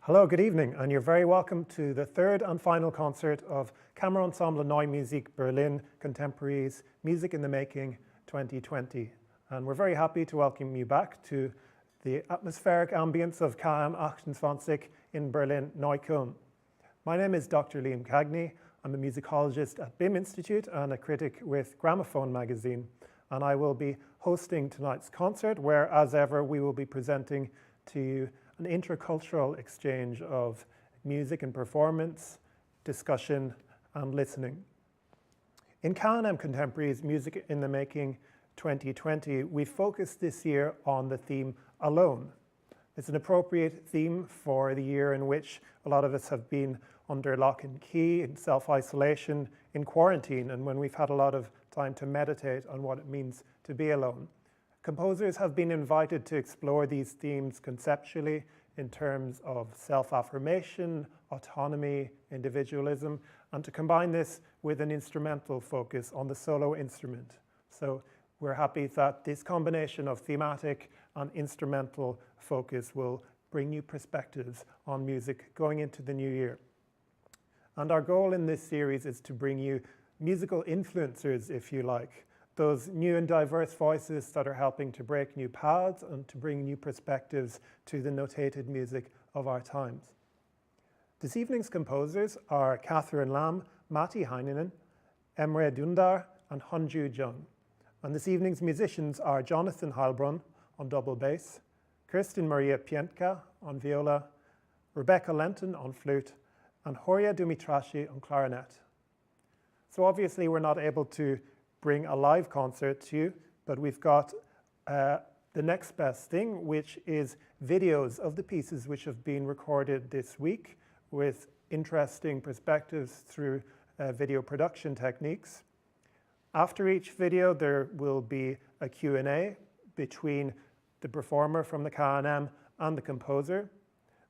Hello, good evening, and you're very welcome to the third and final concert of Kammerensemble Neue Musik Berlin Contemporaries Music in the Making 2020. And we're very happy to welcome you back to the atmospheric ambience of KM 28 in Berlin Neukölln. My name is Dr. Liam Cagney. I'm a musicologist at BIM Institute and a critic with Gramophone magazine. And I will be hosting tonight's concert, where, as ever, we will be presenting to you an intercultural exchange of music and performance, discussion, and listening. In KNM Contemporaries Music in the Making 2020, we focused this year on the theme Alone. It's an appropriate theme for the year in which a lot of us have been under lock and key, in self-isolation, in quarantine, and when we've had a lot of time to meditate on what it means to be alone. Composers have been invited to explore these themes conceptually in terms of self-affirmation, autonomy, individualism, and to combine this with an instrumental focus on the solo instrument. So we're happy that this combination of thematic and instrumental focus will bring new perspectives on music going into the new year. And our goal in this series is to bring you musical influencers, if you like, those new and diverse voices that are helping to break new paths and to bring new perspectives to the notated music of our times. This evening's composers are Catherine Lamb, Matti Heininen, Emre Dündar, and Hunjoo Jung. And this evening's musicians are Jonathan Heilbron on double bass, Kirstin Maria Pientka on viola, Rebecca Lenton on flute, and Horia Dumitrashi on clarinet. So obviously we're not able to bring a live concert to you, but we've got the next best thing, which is videos of the pieces which have been recorded this week with interesting perspectives through video production techniques. After each video, there will be a Q&A between the performer from the KNM and the composer.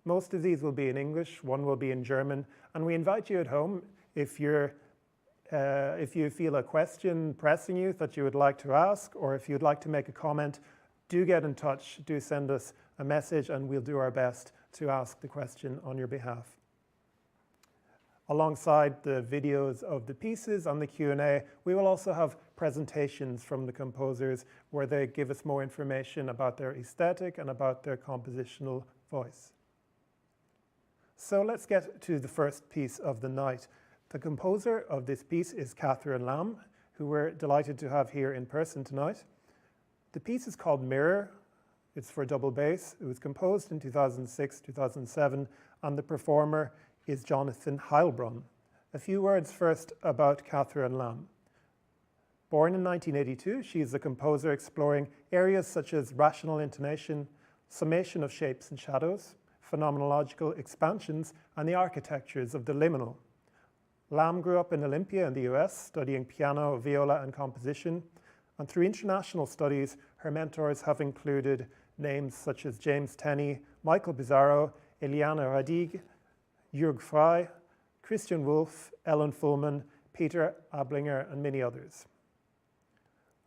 Most of these will be in English, one will be in German, and we invite you at home, if you feel a question pressing you that you would like to ask, or if you'd like to make a comment, do get in touch, do send us a message, and we'll do our best to ask the question on your behalf. Alongside the videos of the pieces and the Q&A, we will also have presentations from the composers where they give us more information about their aesthetic and about their compositional voice. So let's get to the first piece of the night. The composer of this piece is Catherine Lamb, who we're delighted to have here in person tonight. The piece is called Mirror. It's for double bass. It was composed in 2006-2007, and the performer is Jonathan Heilbron. A few words first about Catherine Lamb. Born in 1982, she is a composer exploring areas such as rational intonation, summation of shapes and shadows, phenomenological expansions, and the architectures of the liminal. Lamb grew up in Olympia in the US, studying piano, viola, and composition. And through international studies, her mentors have included names such as James Tenney, Michael Pizarro, Eliana Radig, Jürg Frey, Christian Wolff, Ellen Fullman, Peter Ablinger, and many others.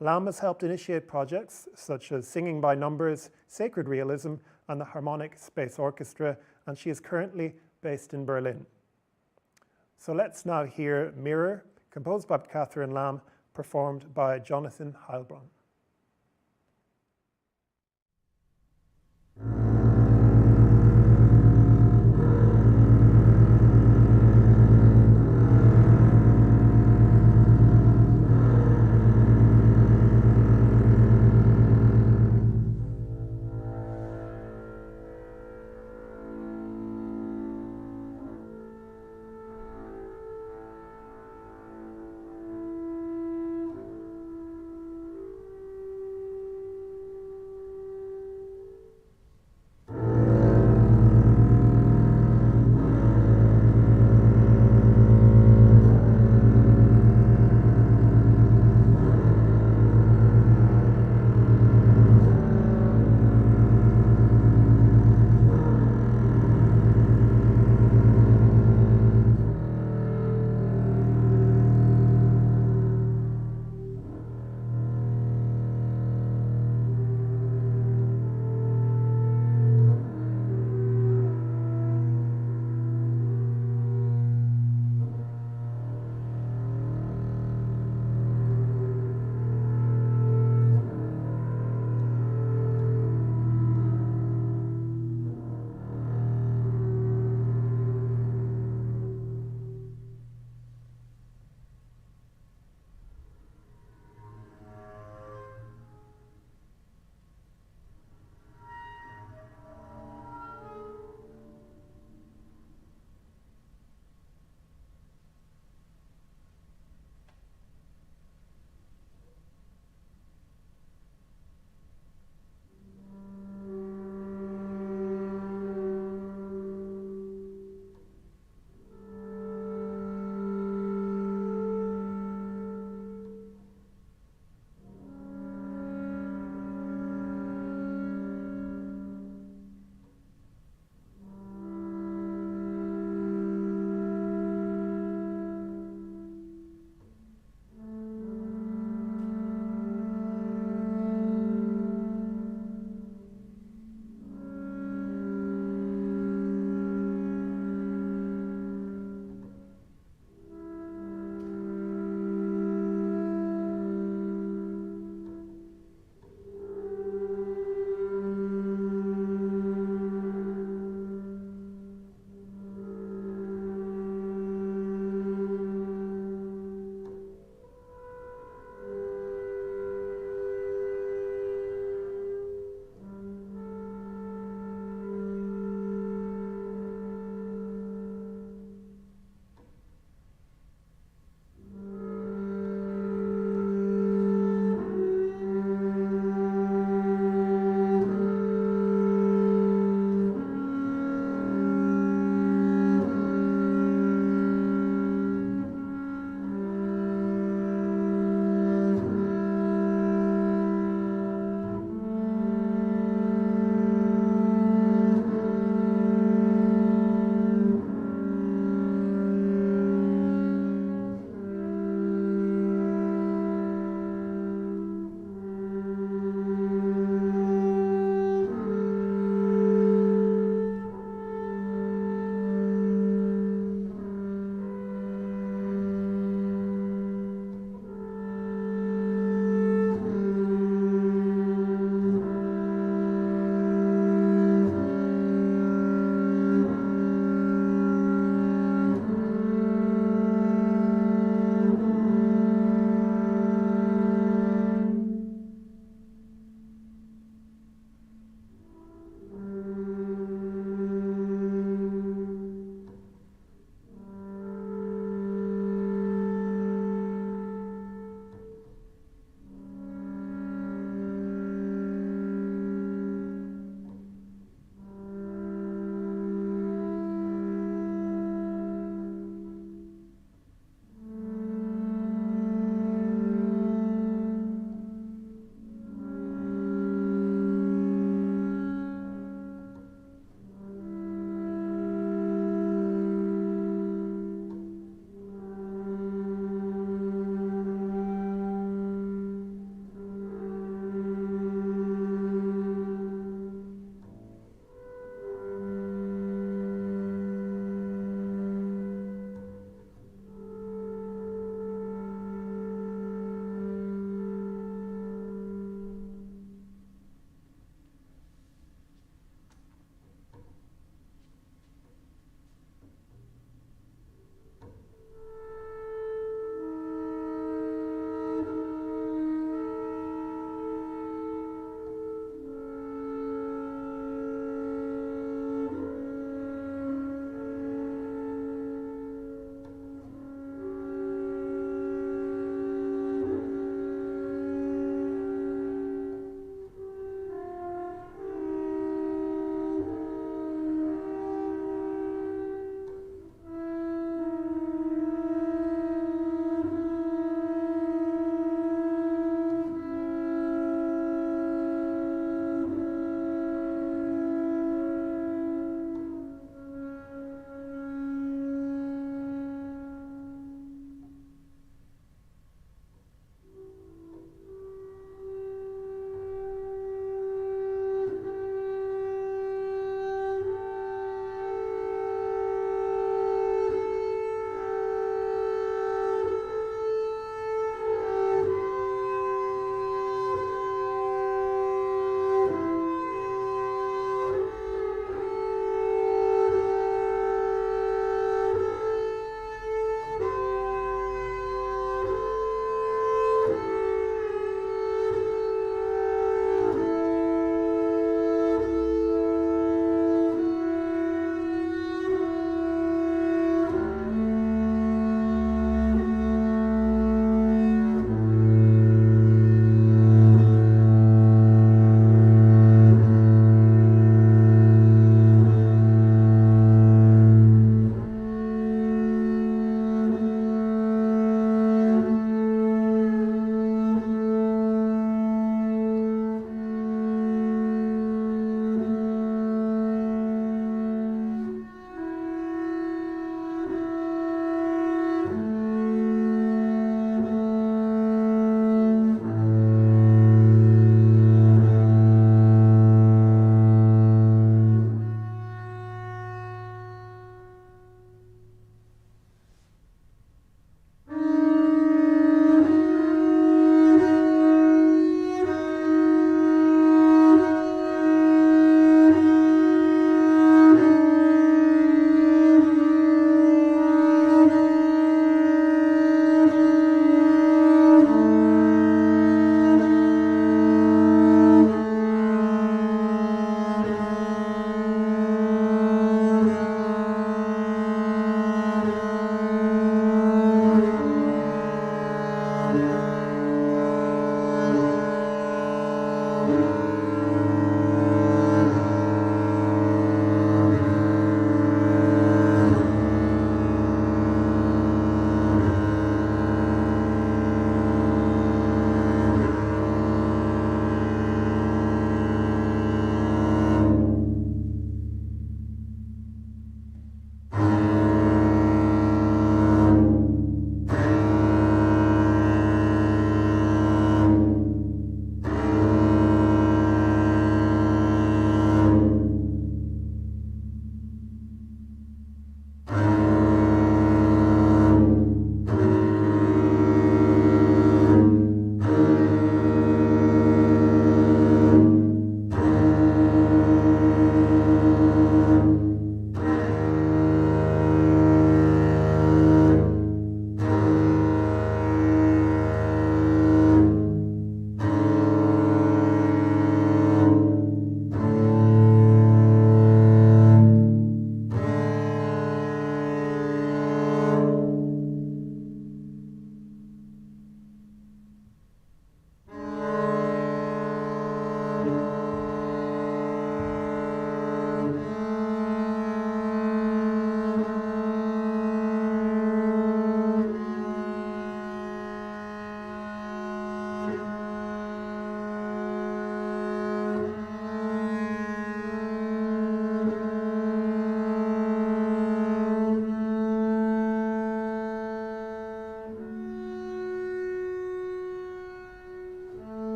Lamb has helped initiate projects such as Singing by Numbers, Sacred Realism, and the Harmonic Space Orchestra, and she is currently based in Berlin. So let's now hear Mirror, composed by Catherine Lamb, performed by Jonathan Heilbron.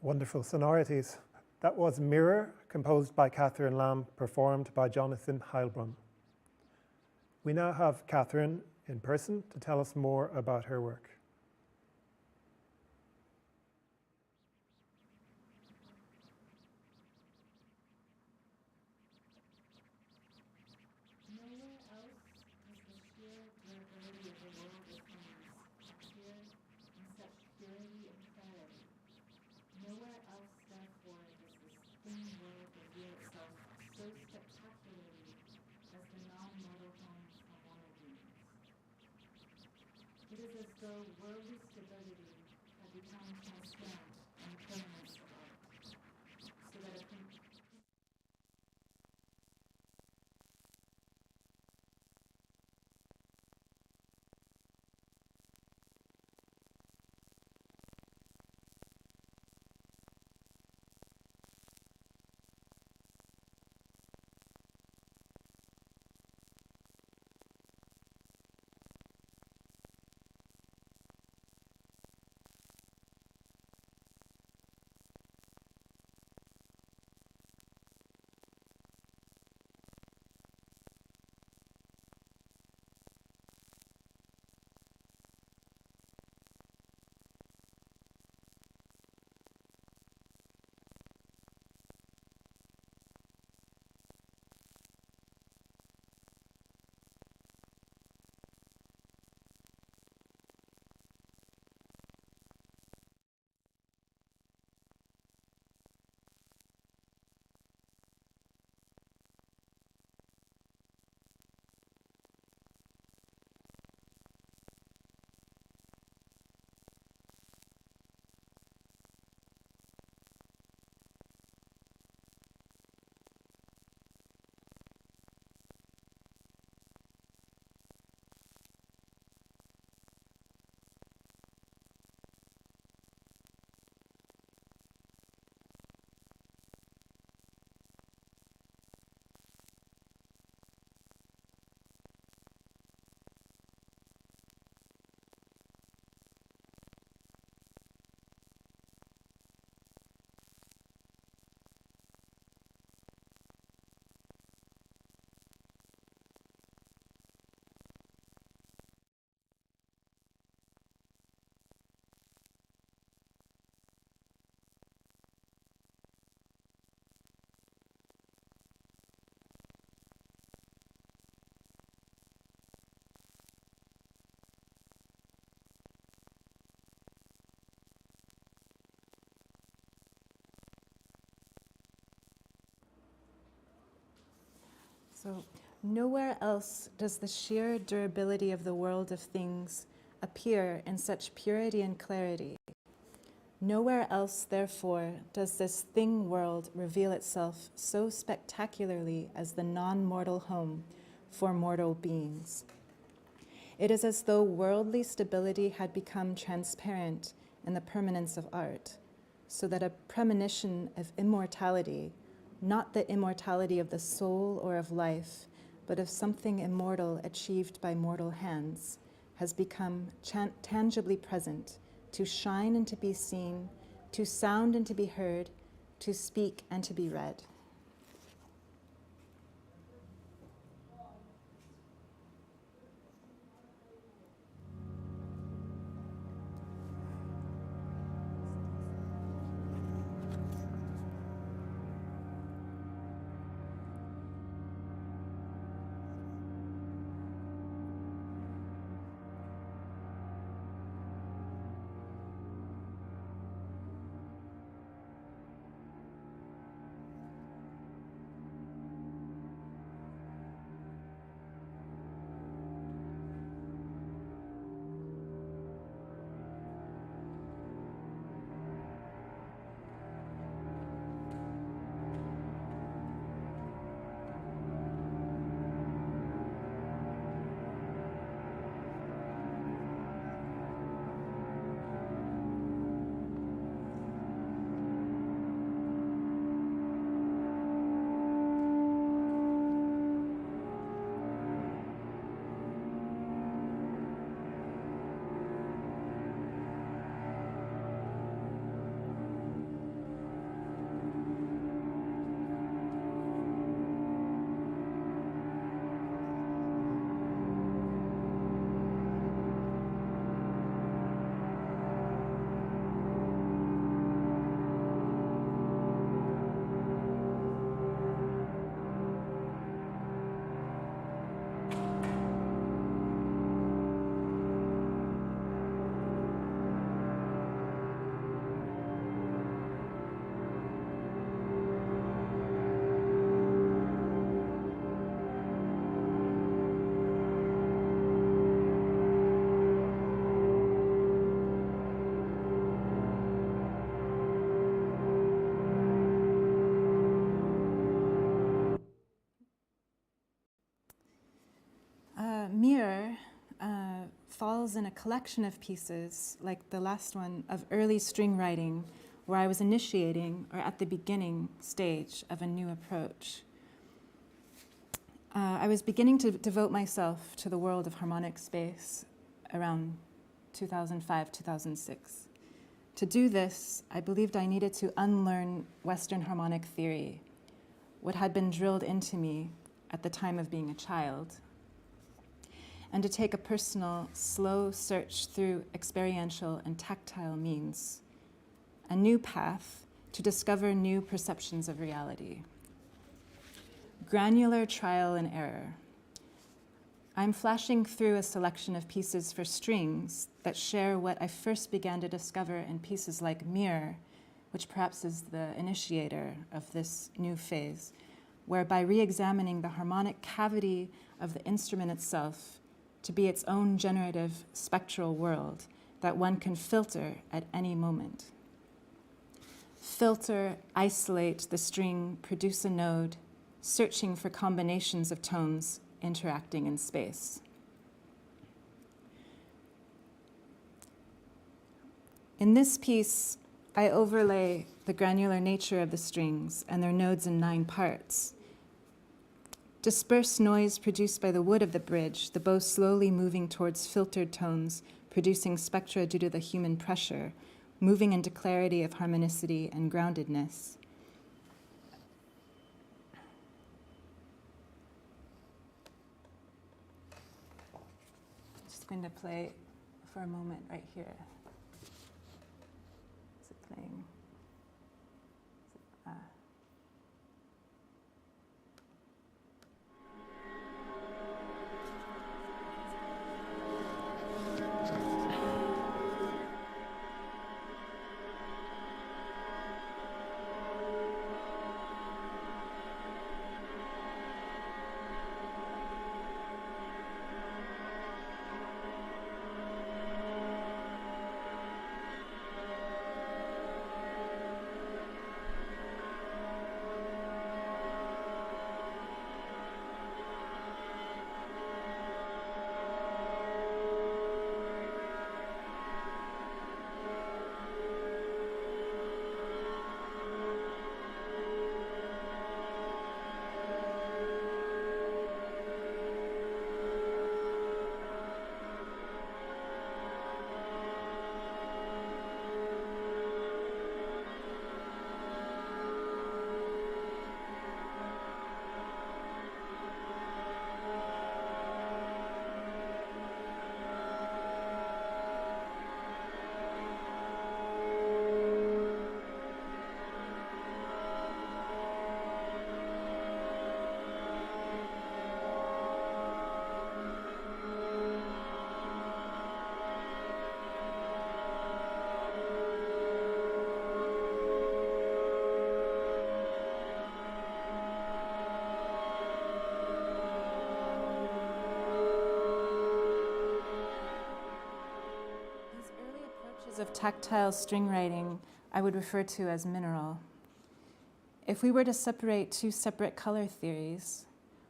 Wonderful sonorities. That was Mirror, composed by Catherine Lamb, performed by Jonathan Heilbron. We now have Catherine in person to tell us more about her work. It is as though worldly stability had become transparent in the permanence of art, so that a So, nowhere else does the sheer durability of the world of things appear in such purity and clarity. Nowhere else, therefore, does this thing world reveal itself so spectacularly as the non-mortal home for mortal beings. It is as though worldly stability had become transparent in the permanence of art, so that a premonition of immortality, not the immortality of the soul or of life, but of something immortal achieved by mortal hands, has become tangibly present, to shine and to be seen, to sound and to be heard, to speak and to be read. falls in a collection of pieces, like the last one, of early string writing, where I was initiating or at the beginning stage of a new approach. I was beginning to devote myself to the world of harmonic space around 2005, 2006. To do this, I believed I needed to unlearn Western harmonic theory, what had been drilled into me at the time of being a child, and to take a personal, slow search through experiential and tactile means, a new path to discover new perceptions of reality. Granular trial and error. I'm flashing through a selection of pieces for strings that share what I first began to discover in pieces like Mirror, which perhaps is the initiator of this new phase, where by re-examining the harmonic cavity of the instrument itself to be its own generative spectral world that one can filter at any moment. Filter, isolate the string, produce a node, searching for combinations of tones interacting in space. In this piece, I overlay the granular nature of the strings and their nodes in 9 parts. Disperse noise produced by the wood of the bridge, the bow slowly moving towards filtered tones, producing spectra due to the human pressure, moving into clarity of harmonicity and groundedness. Going to play for a moment right here. Is it playing? Of tactile string writing I would refer to as mineral. If we were to separate 2 separate color theories,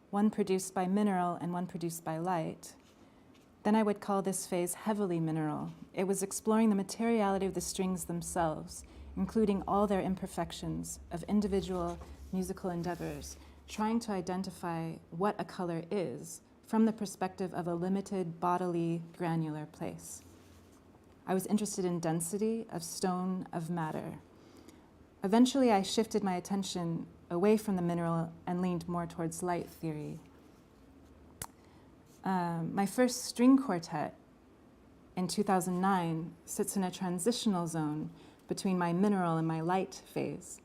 one produced by mineral and one produced by light, then I would call this phase heavily mineral. It was exploring the materiality of the strings themselves, including all their imperfections of individual musical endeavors, trying to identify what a color is from the perspective of a limited bodily granular place. I was interested in density, of stone, of matter. Eventually, I shifted my attention away from the mineral and leaned more towards light theory. My first string quartet in 2009 sits in a transitional zone between my mineral and my light phase.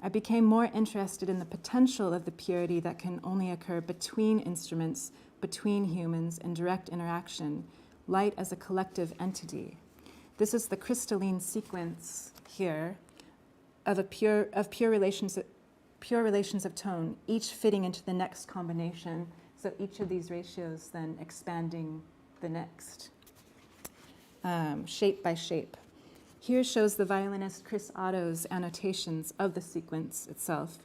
I became more interested in the potential of the purity that can only occur between instruments, between humans, in direct interaction, light as a collective entity. This is the crystalline sequence here of pure relations of tone, each fitting into the next combination. So each of these ratios then expanding the next, shape by shape. Here shows the violinist Chris Otto's annotations of the sequence itself.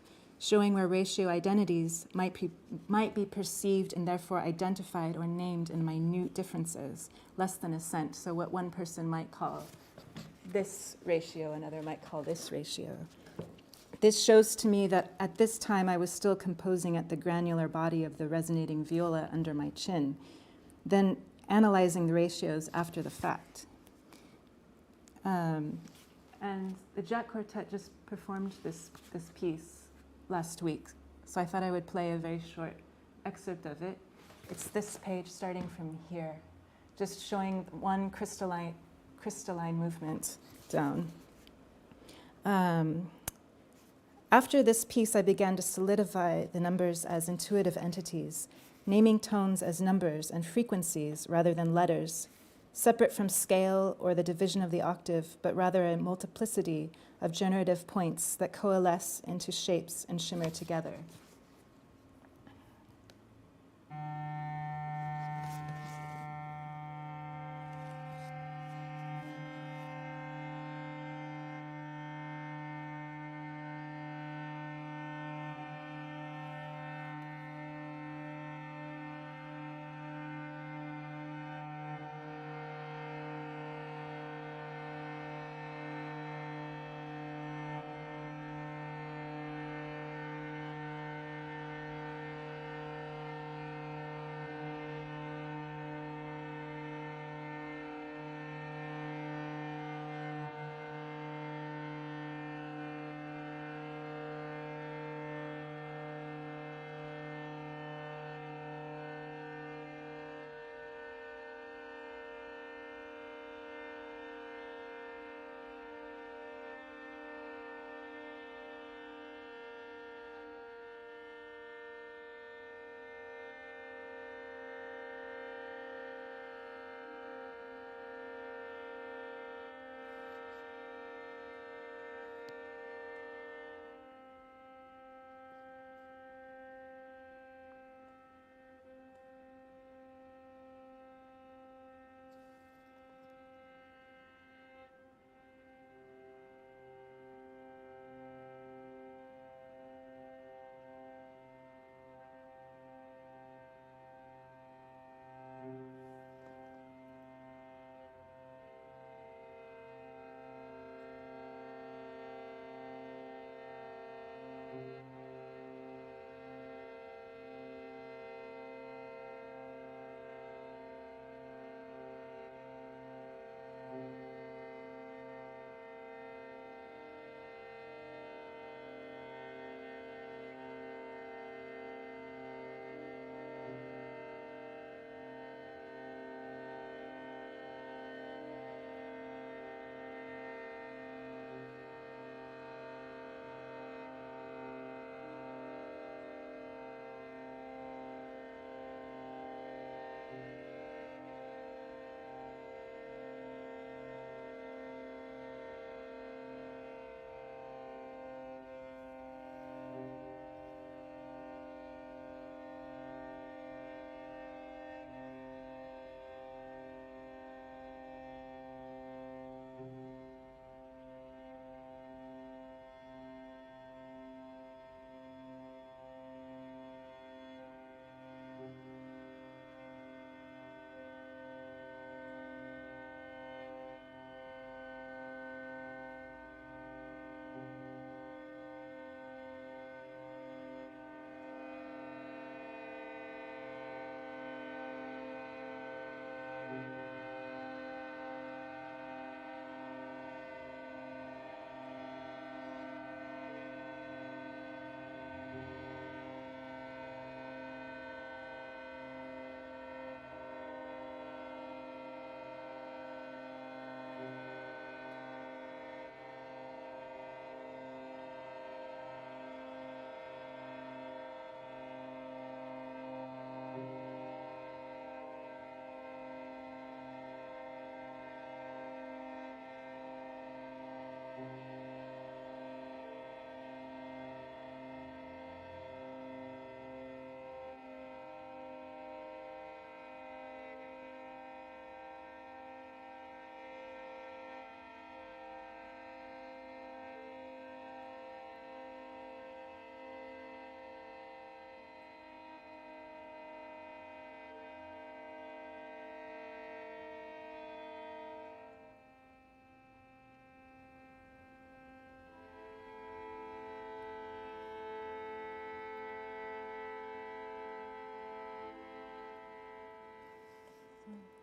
showing where ratio identities might be perceived and therefore identified or named in minute differences, less than a cent. So what one person might call this ratio, another might call this ratio. This shows to me that at this time I was still composing at the granular body of the resonating viola under my chin, then analyzing the ratios after the fact. And the Jack Quartet just performed this piece last week, so I thought I would play a very short excerpt of it. It's this page starting from here, just showing one crystalline movement down. After this piece, I began to solidify the numbers as intuitive entities, naming tones as numbers and frequencies rather than letters, separate from scale or the division of the octave, but rather a multiplicity of generative points that coalesce into shapes and shimmer together.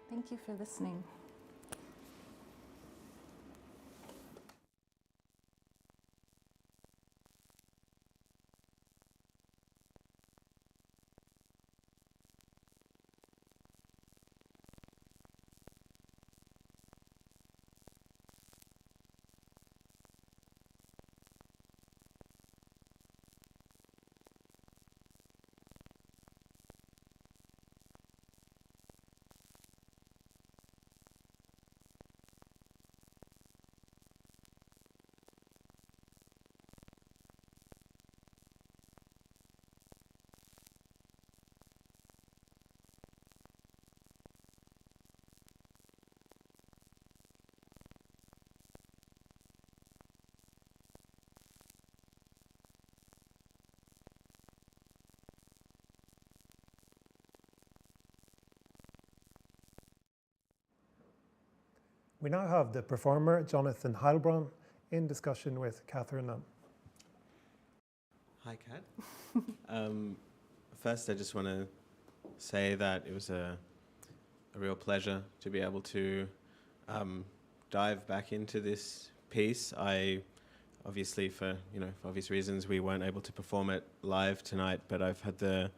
Thank you for listening. We now have the performer, Jonathan Heilbron, in discussion with KNM. Hi, Kat. First, I just want to say that it was a real pleasure to be able to dive back into this piece. I obviously, for obvious reasons, we weren't able to perform it live tonight, but I've had the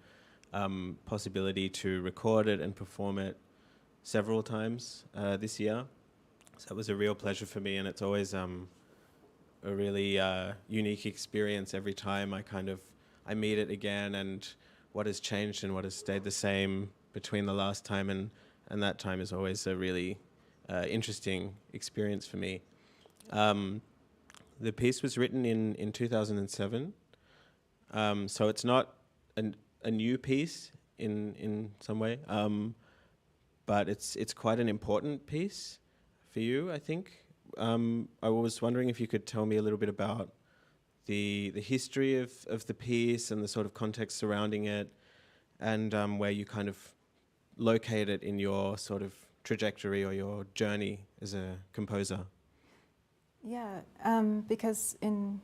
possibility to record it and perform it several times this year. So it was a real pleasure for me, and it's always a really unique experience every time I meet it again, and what has changed and what has stayed the same between the last time and that time is always a really interesting experience for me. The piece was written in 2007, so it's not a new piece in some way, but it's quite an important piece for you, I think. I was wondering if you could tell me a little bit about the history of the piece and the sort of context surrounding it, and where you kind of locate it in your sort of trajectory or your journey as a composer. Yeah, because in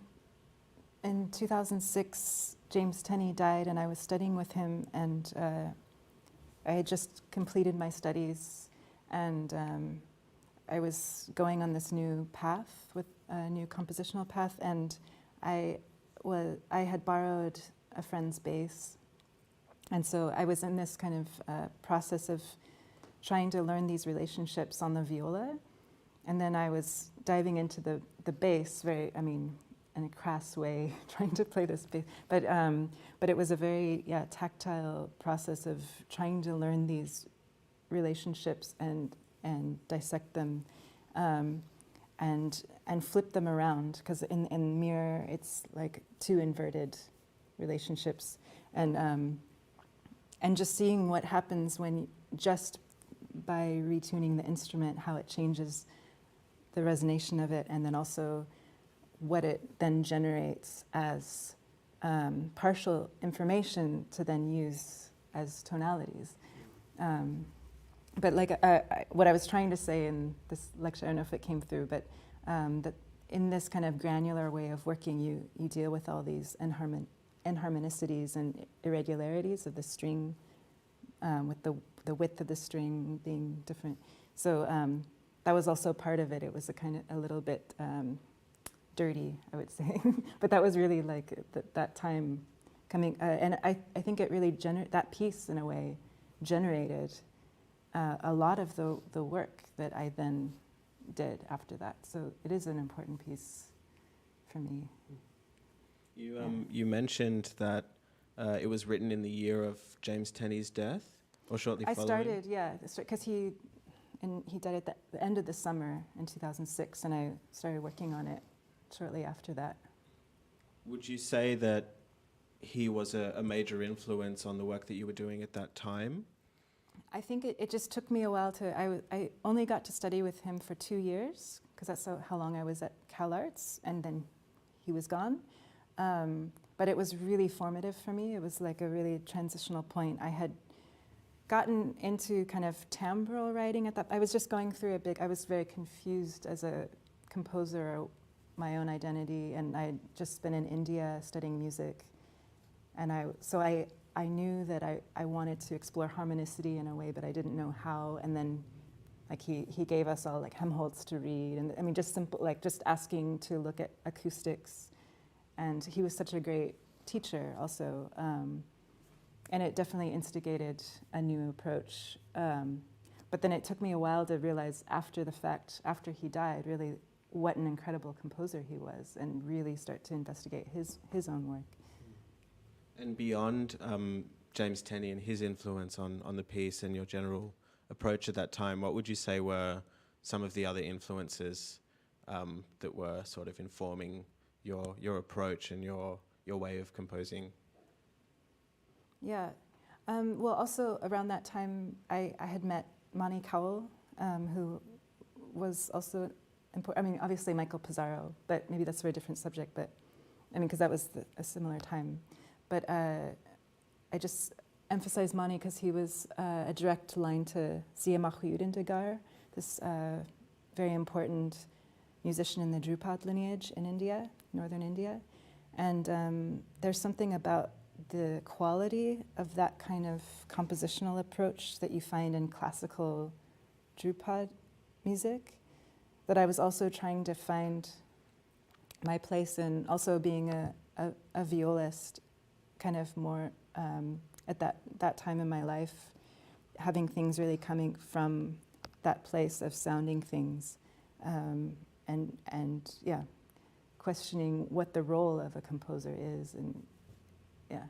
2006, James Tenney died, and I was studying with him, and I had just completed my studies, and I was going on this new path, with a new compositional path, and I had borrowed a friend's bass, and so I was in this kind of process of trying to learn these relationships on the viola, and then I was diving into the bass, in a crass way, trying to play this bass, but it was a very tactile process of trying to learn these relationships and dissect them, and flip them around, because in mirror it's like two inverted relationships, and just seeing what happens when just by retuning the instrument, how it changes the resonation of it, and then also what it then generates as partial information to then use as tonalities. But what I was trying to say in this lecture, I don't know if it came through, but that in this kind of granular way of working, you deal with all these inharmonicities and irregularities of the string, with the width of the string being different. So that was also part of it. It was a little bit dirty, I would say. But that was really like that time coming, and I think it really that piece in a way generated a lot of the work that I then did after that. So it is an important piece for me. You mentioned that it was written in the year of James Tenney's death, or shortly following? I started, because he died at the end of the summer in 2006, and I started working on it shortly after that. Would you say that he was a major influence on the work that you were doing at that time? I think it just took me a while I only got to study with him for 2 years, because that's how long I was at CalArts, and then he was gone. But it was really formative for me. It was like a really transitional point. I had gotten into kind of timbral writing at that. I was just going through I was very confused as a composer, my own identity, and I'd just been in India studying music. And I knew that I wanted to explore harmonicity in a way, but I didn't know how. And then Like he gave us all like Helmholtz to read, and I mean just simple, like just asking to look at acoustics. And he was such a great teacher also. And it definitely instigated a new approach. But then it took me a while to realize after the fact, after he died, really what an incredible composer he was, and really start to investigate his own work. And beyond James Tenney and his influence on the piece and your general approach at that time, what would you say were some of the other influences that were sort of informing your approach and your way of composing? Yeah. Well, also around that time, I had met Mani Cowell, who was also important. I mean, obviously Michael Pizarro, but maybe that's for a different subject. But I mean, because that was a similar time. But I just emphasize Mani because he was a direct line to Zia Mahuyuddin, this very important musician in the Drupad lineage in India, northern India. And there's something about the quality of that kind of compositional approach that you find in classical Drupad music that I was also trying to find my place in, also being a violist, kind of more at that time in my life, having things really coming from that place of sounding things, and yeah, questioning what the role of a composer is, and yeah,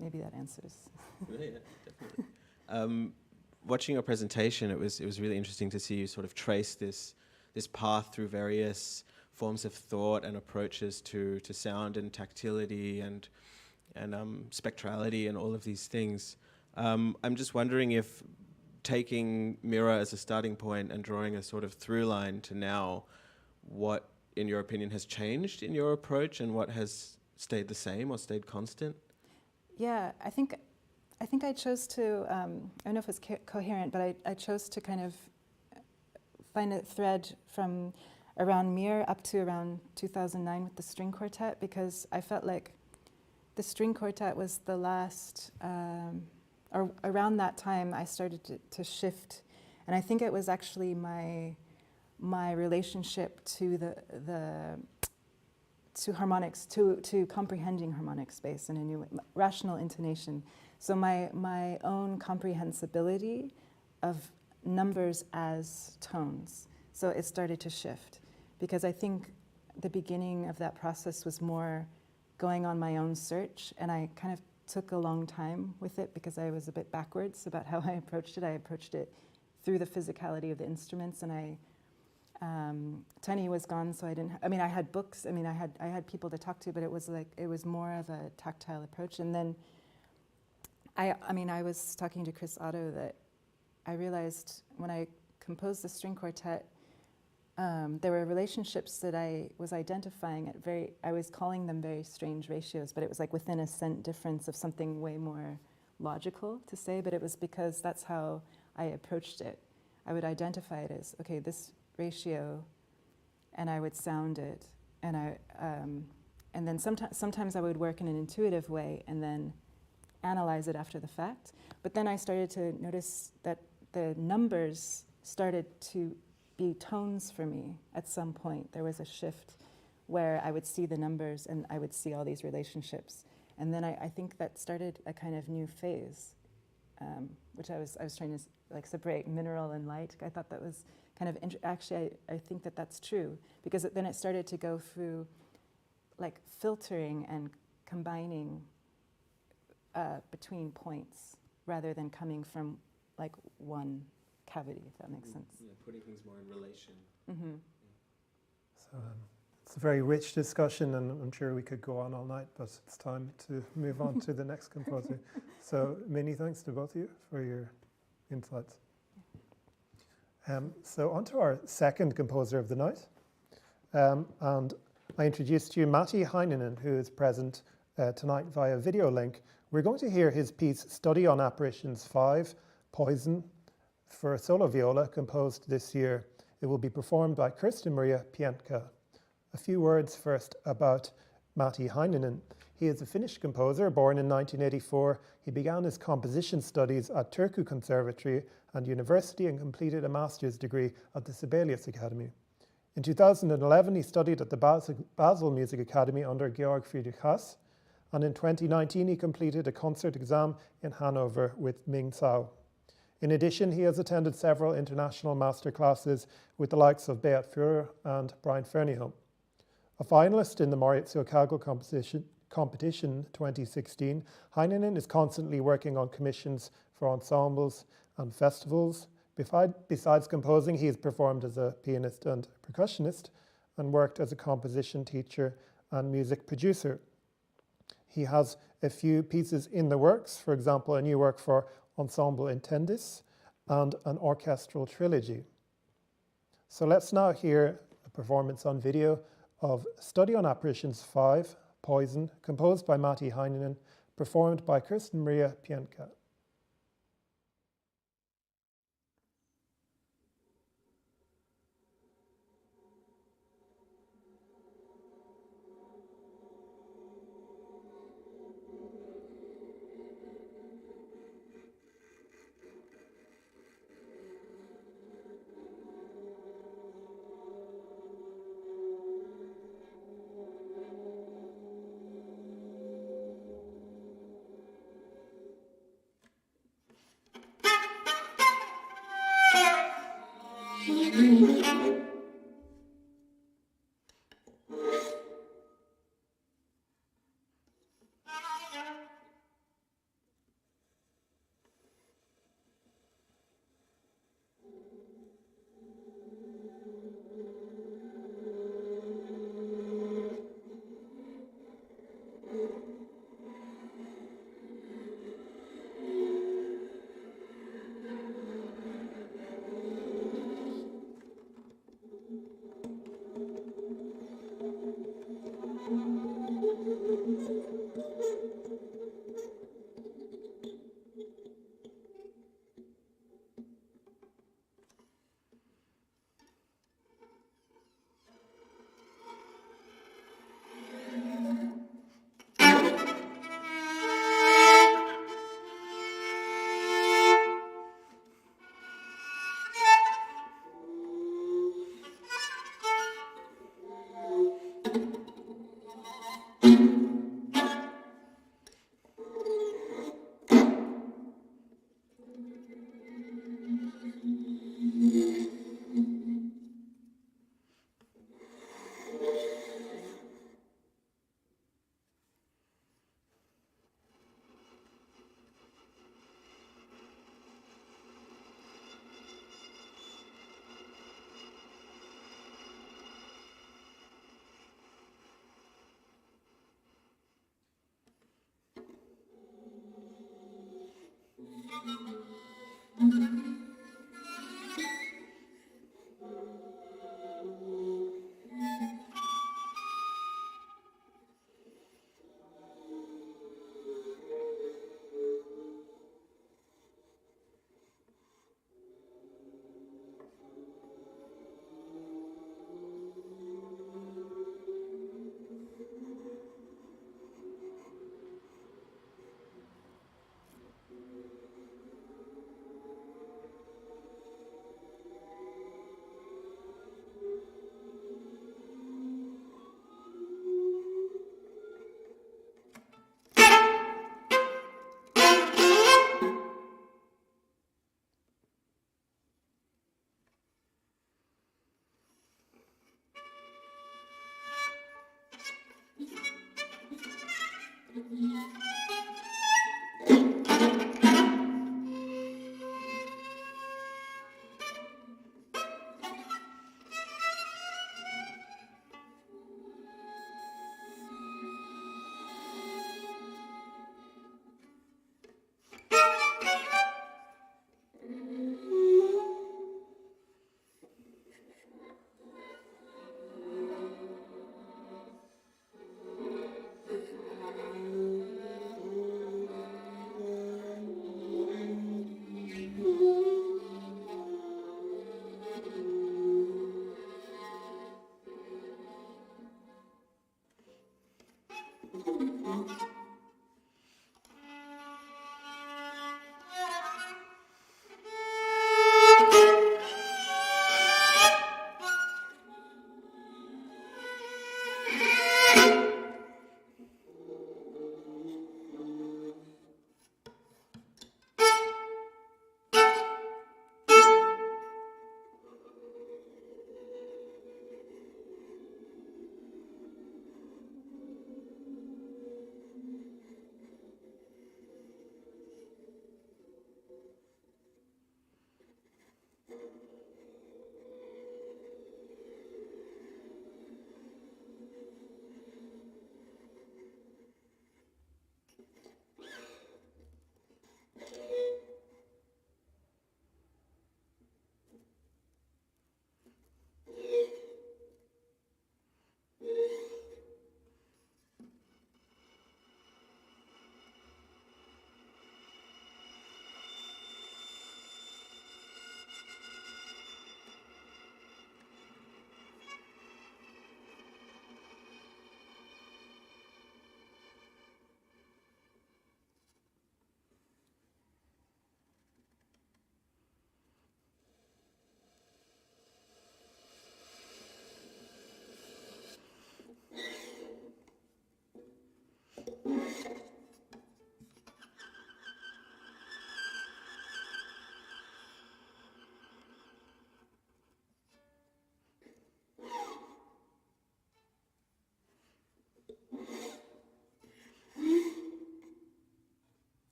maybe that answers. Yeah, definitely. Watching your presentation, it was really interesting to see you sort of trace this path through various forms of thought and approaches to sound and tactility and spectrality and all of these things. I'm just wondering if taking Mira as a starting point and drawing a sort of through line to now, what, in your opinion, has changed in your approach and what has stayed the same or stayed constant? Yeah, I think I chose to, I don't know if it's coherent, but I chose to kind of find a thread from around Mir up to around 2009 with the string quartet, because I felt like the string quartet was the last, or around that time I started to shift, and I think it was actually my relationship to to harmonics, to comprehending harmonic space in a new way, rational intonation. So my own comprehensibility of numbers as tones. So it started to shift, because I think the beginning of that process was more going on my own search, and I kind of took a long time with it because I was a bit backwards about how I approached it. I approached it through the physicality of the instruments, and Tenney was gone, so I didn't. I mean, I had books. I mean, I had people to talk to, but it was more of a tactile approach. And then I was talking to Chris Otto that I realized when I composed the string quartet, there were relationships that I was identifying at I was calling them very strange ratios, but it was like within a cent difference of something way more logical to say, but it was because that's how I approached it. I would identify it as, okay, this ratio, and I would sound it, and then sometimes I would work in an intuitive way and then analyze it after the fact. But then I started to notice that the numbers started to be tones for me at some point. There was a shift where I would see the numbers and I would see all these relationships. And then I think that started a kind of new phase, which I was trying to like separate mineral and light. I thought that was kind of, actually I think that that's true, because then it started to go through like filtering and combining between points rather than coming from like one cavity, if that makes sense. Yeah, putting things more in relation. Mm-hmm. So it's a very rich discussion, and I'm sure we could go on all night, but it's time to move on to the next composer. So many thanks to both of you for your insights. So on to our second composer of the night. And I introduced to you Matti Heininen, who is present tonight via video link. We're going to hear his piece, Study on Apparitions 5, Poison, for solo viola, composed this year. It will be performed by Kirstin Maria Pientka. A few words first about Matti Heininen. He is a Finnish composer born in 1984. He began his composition studies at Turku Conservatory and University and completed a master's degree at the Sibelius Academy. In 2011, he studied at the Basel Music Academy under Georg Friedrich Haas, and in 2019 he completed a concert exam in Hanover with Ming Cao. In addition, he has attended several international master classes with the likes of Beat Führer and Brian Ferneyhough. A finalist in the Maurizio Kagel competition 2016, Heininen is constantly working on commissions for ensembles and festivals. Besides composing, he has performed as a pianist and percussionist and worked as a composition teacher and music producer. He has a few pieces in the works, for example, a new work for Ensemble Intendis and an orchestral trilogy. So let's now hear a performance on video of Study on Apparitions 5, Poison, composed by Matti Heininen, performed by Kirstin Maria Pientka.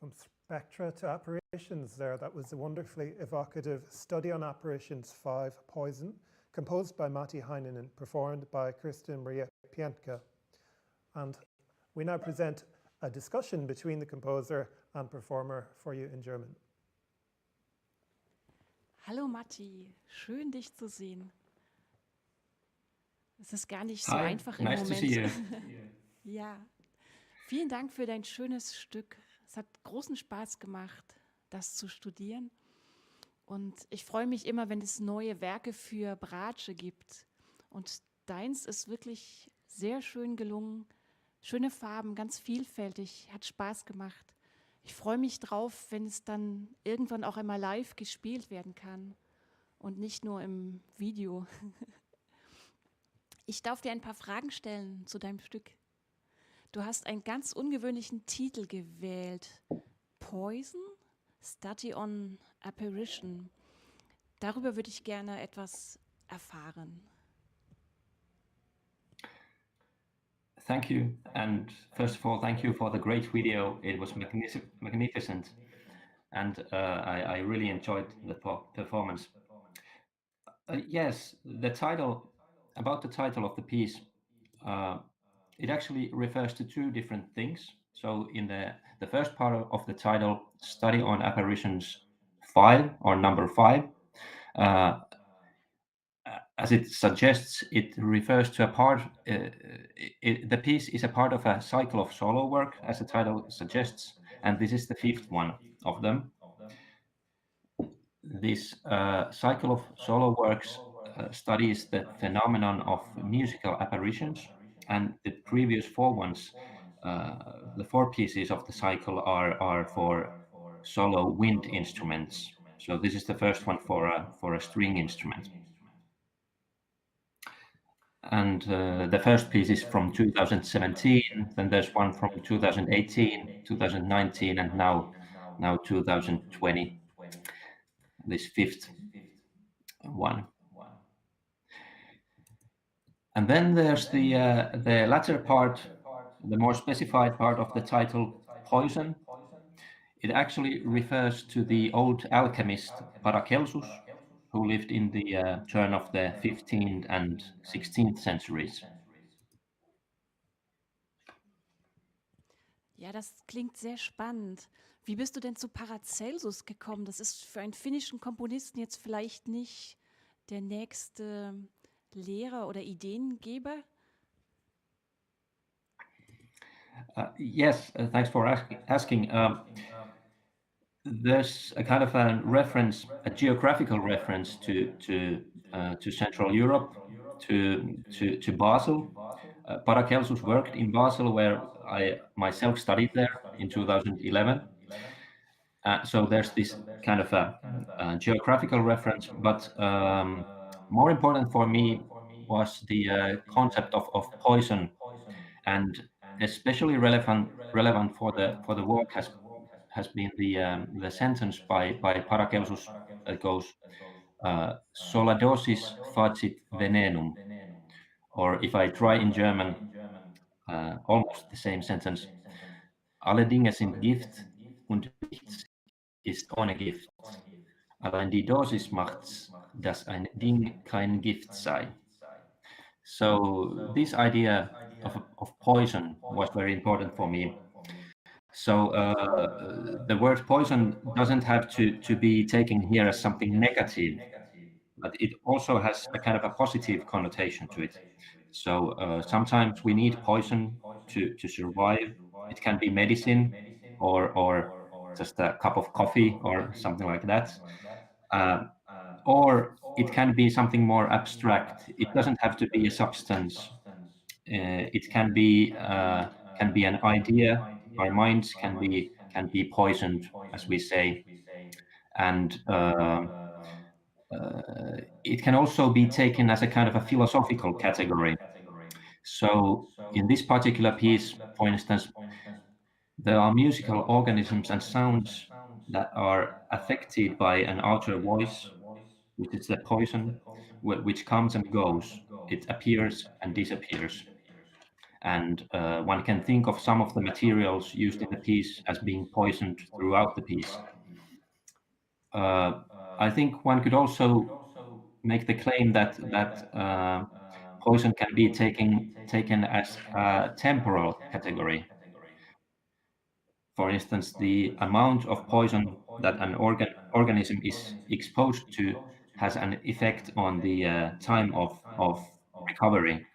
From spectra to apparitions there, that was a wonderfully evocative study on apparitions 5, Poison, composed by Matti Heininen, performed by Kirstin Maria Pientka. And we now present a discussion between the composer and performer for you in German. Hallo Matti, schön dich zu sehen. Es ist gar nicht so Hi, einfach im nice to Moment. see you. Ja, vielen Dank für dein schönes Stück. Es hat großen Spaß gemacht, das zu studieren. Und ich freue mich immer, wenn es neue Werke für Bratsche gibt. Und deins ist wirklich sehr schön gelungen. Schöne Farben, ganz vielfältig, hat Spaß gemacht. Ich freue mich drauf, wenn es dann irgendwann auch einmal live gespielt werden kann und nicht nur im Video. Ich darf dir ein paar Fragen stellen zu deinem Stück. Du hast einen ganz ungewöhnlichen Titel gewählt. Poison? Study on Apparition. Darüber würde ich gerne etwas erfahren. Thank you. And first of all, thank you for the great video. It was magnificent. And I really enjoyed the performance. Yes, about the title of the piece, it actually refers to two different things. So in the first part of the title, Study on Apparitions 5 or number 5, as it suggests, it refers to a part, the piece is a part of a cycle of solo work, as the title suggests, and this is the 5th one of them. This cycle of solo works studies the phenomenon of musical apparitions, and the previous 4 ones, the 4 pieces of the cycle are for solo wind instruments. So this is the first one for a string instrument. and the first piece is from 2017. Then there's one from 2018, 2019, and now 2020. This fifth one. And then there's the latter part, the more specified part of the title, Poison. It actually refers to the old alchemist Paracelsus, who lived in the turn of the 15th and 16th centuries. Ja, das klingt sehr spannend. Wie bist du denn zu Paracelsus gekommen? Das ist für einen finnischen Komponisten jetzt vielleicht nicht der nächste Lehrer oder Ideengeber. Yes, thanks for asking. There's a kind of a reference, a geographical reference to Central Europe, to Basel. Paracelsus worked in Basel, where I myself studied there in 2011. So there's this kind of a geographical reference, but more important for me was the concept of poison, and especially relevant for the work has been the sentence by Paracelsus that goes sola dosis facit venenum, or if I try in German, almost the same sentence: alle Dinge sind Gift und nichts ist ohne Gift. Allein die Dosis macht's, dass ein Ding kein Gift sei. So this idea of poison was very important for me. So the word poison doesn't have to be taken here as something negative, but it also has a kind of a positive connotation to it. So sometimes we need poison to survive. It can be medicine or just a cup of coffee or something like that. Or it can be something more abstract. It doesn't have to be a substance. It can be an idea. Our minds can be poisoned, as we say, and it can also be taken as a kind of a philosophical category. So in this particular piece, for instance, there are musical organisms and sounds that are affected by an outer voice, which is the poison, which comes and goes. It appears and disappears. And one can think of some of the materials used in the piece as being poisoned throughout the piece. I think one could also make the claim that poison can be taken as a temporal category. For instance, the amount of poison that an organism is exposed to has an effect on the time of recovery.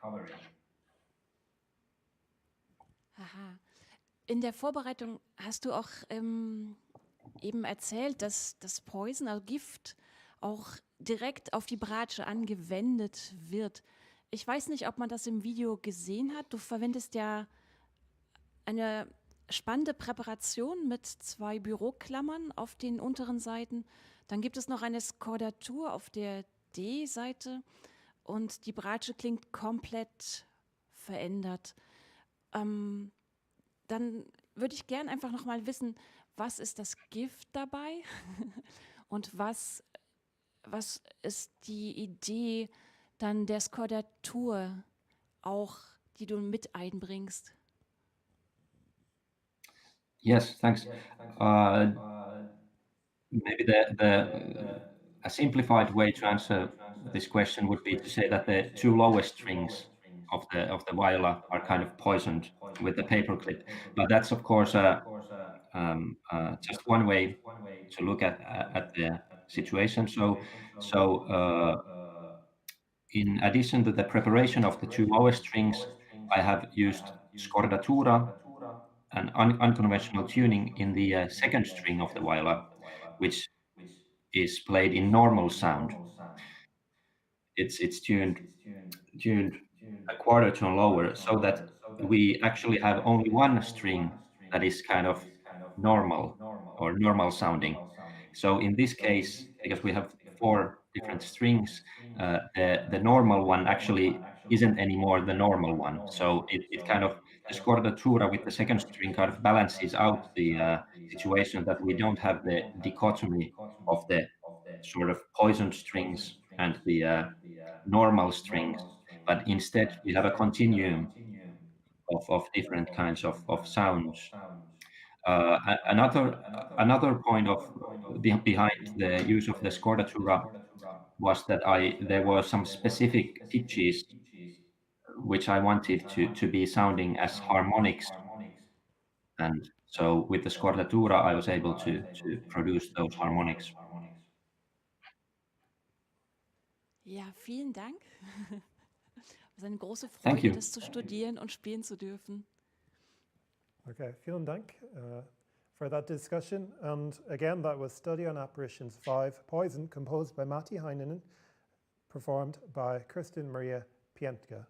Aha. In der Vorbereitung hast du auch eben erzählt, dass das Poison, also Gift, auch direkt auf die Bratsche angewendet wird. Ich weiß nicht, ob man das im Video gesehen hat. Du verwendest ja eine spannende Präparation mit 2 Büroklammern auf den unteren Seiten. Dann gibt es noch eine Skordatur auf der D-Seite und die Bratsche klingt komplett verändert. Dann würde ich gern einfach noch mal wissen, was ist das Gift dabei und was ist die Idee dann der Skordatur auch, die du mit einbringst? Yes, thanks. Maybe a simplified way to answer this question would be to say that the 2 lowest strings of the viola are kind of poisoned with the paperclip, but that's of course just one way to look at the situation. So in addition to the preparation of the 2 lowest strings, I have used scordatura, an unconventional tuning in the second string of the viola, which is played in normal sound. It's tuned a quarter tone lower, so that we actually have only one string that is kind of normal or normal sounding. So in this case, because we have 4 different strings, the normal one actually isn't anymore the normal one. So it kind of, the scordatura with the second string kind of balances out the situation that we don't have the dichotomy of the sort of poisoned strings and the normal strings, but instead we have a continuum of different kinds of sounds. Another point of behind the use of the scordatura was that there were some specific pitches which I wanted to be sounding as harmonics, and so with the scordatura I was able to produce those harmonics. Ja, vielen Dank. Es ist eine große Thank Freude, you. das zu studieren und spielen zu dürfen. Okay, vielen Dank for that discussion. And again, that was Study on Apparitions 5, Poison, composed by Matti Heininen, performed by Kirstin Maria Pientka.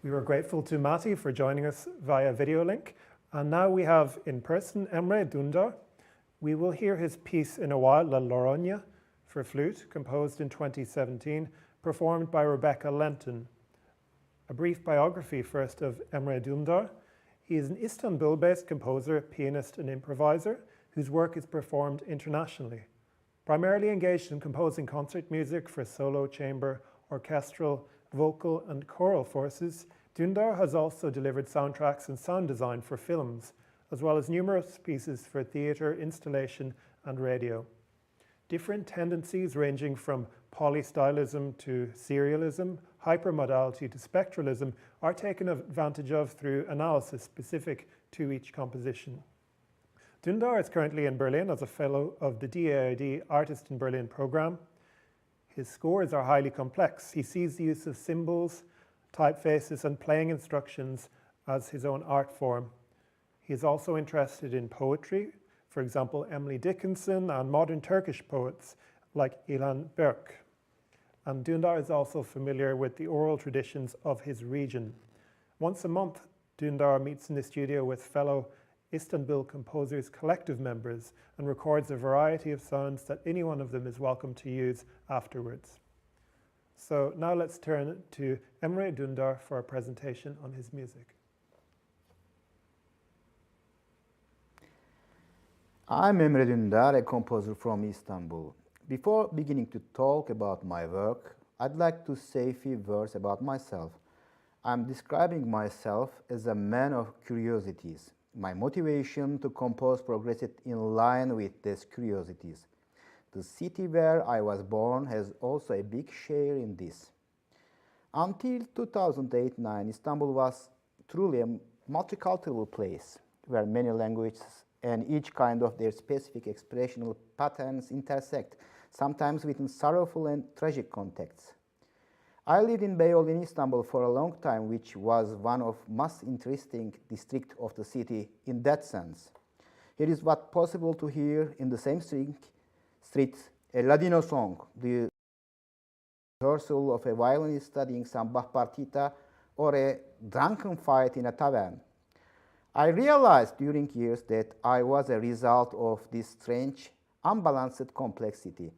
We were grateful to Matti for joining us via video link. And now we have in person Emre Dündar. We will hear his piece in a while, La Llorona, for flute, composed in 2017, performed by Rebecca Lenton. A brief biography first of Emre Dündar. He is an Istanbul-based composer, pianist and improviser whose work is performed internationally. Primarily engaged in composing concert music for solo, chamber, orchestral, vocal and choral forces, Dündar has also delivered soundtracks and sound design for films, as well as numerous pieces for theatre, installation and radio. Different tendencies ranging from polystylism to serialism, hypermodality to spectralism are taken advantage of through analysis specific to each composition. Dündar is currently in Berlin as a fellow of the DAID Artist in Berlin program. His scores are highly complex. He sees the use of symbols, typefaces, and playing instructions as his own art form. He is also interested in poetry, for example, Emily Dickinson, and modern Turkish poets like İlhan Berk. And Dündar is also familiar with the oral traditions of his region. Once a month, Dündar meets in the studio with fellow Istanbul Composers Collective members and records a variety of sounds that any one of them is welcome to use afterwards. So now let's turn to Emre Dündar for a presentation on his music. I'm Emre Dündar, a composer from Istanbul. Before beginning to talk about my work, I'd like to say a few words about myself. I'm describing myself as a man of curiosities. My motivation to compose progressed in line with these curiosities. The city where I was born has also a big share in this. Until 2008-9, Istanbul was truly a multicultural place where many languages and each kind of their specific expressional patterns intersect, sometimes within sorrowful and tragic contexts. I lived in Beyoğlu in Istanbul for a long time, which was one of most interesting districts of the city in that sense. Here is what possible to hear in the same street, a Ladino song, the rehearsal of a violinist studying some Bach partita, or a drunken fight in a tavern. I realized during years that I was a result of this strange, unbalanced complexity.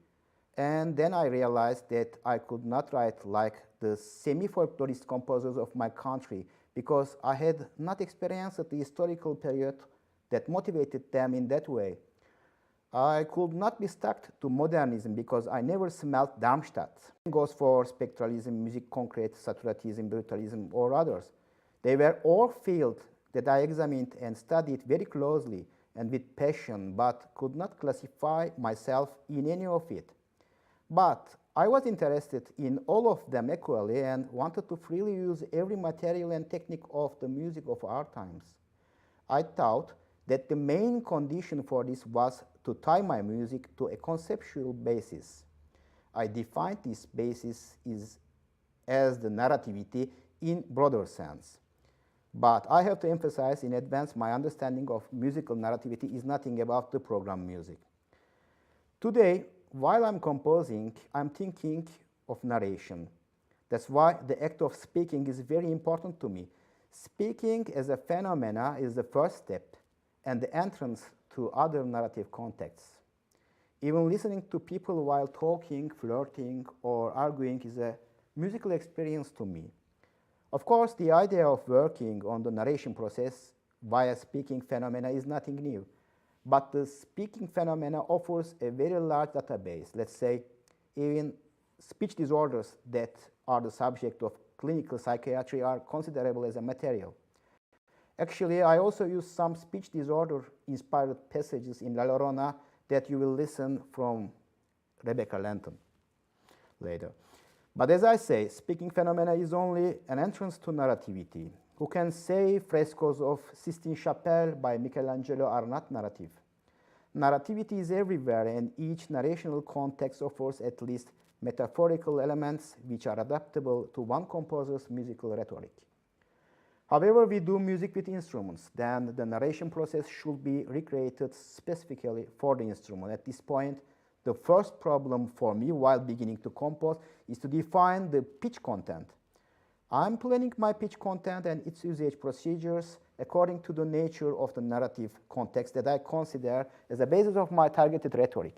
And then I realized that I could not write like the semi-folklorist composers of my country because I had not experienced the historical period that motivated them in that way. I could not be stuck to modernism because I never smelled Darmstadt. Same goes for spectralism, music concrete, saturatism, brutalism, or others. They were all fields that I examined and studied very closely and with passion, but could not classify myself in any of it. But I was interested in all of them equally and wanted to freely use every material and technique of the music of our times. I thought that the main condition for this was to tie my music to a conceptual basis. I defined this basis as the narrativity in broader sense. But I have to emphasize in advance my understanding of musical narrativity is nothing about the program music. Today, while I'm composing, I'm thinking of narration. That's why the act of speaking is very important to me. Speaking as a phenomena is the first step and the entrance to other narrative contexts. Even listening to people while talking, flirting, or arguing is a musical experience to me. Of course, the idea of working on the narration process via speaking phenomena is nothing new, but the speaking phenomena offers a very large database. Let's say even speech disorders that are the subject of clinical psychiatry are considerable as a material. Actually, I also use some speech disorder-inspired passages in La Llorona that you will listen from Rebecca Lenton later. But as I say, speaking phenomena is only an entrance to narrativity. Who can say frescoes of Sistine Chapel by Michelangelo are not narrative? Narrativity is everywhere, and each narrational context offers at least metaphorical elements which are adaptable to one composer's musical rhetoric. However, we do music with instruments, then the narration process should be recreated specifically for the instrument. At this point, the first problem for me while beginning to compose is to define the pitch content. I'm planning my pitch content and its usage procedures according to the nature of the narrative context that I consider as a basis of my targeted rhetoric.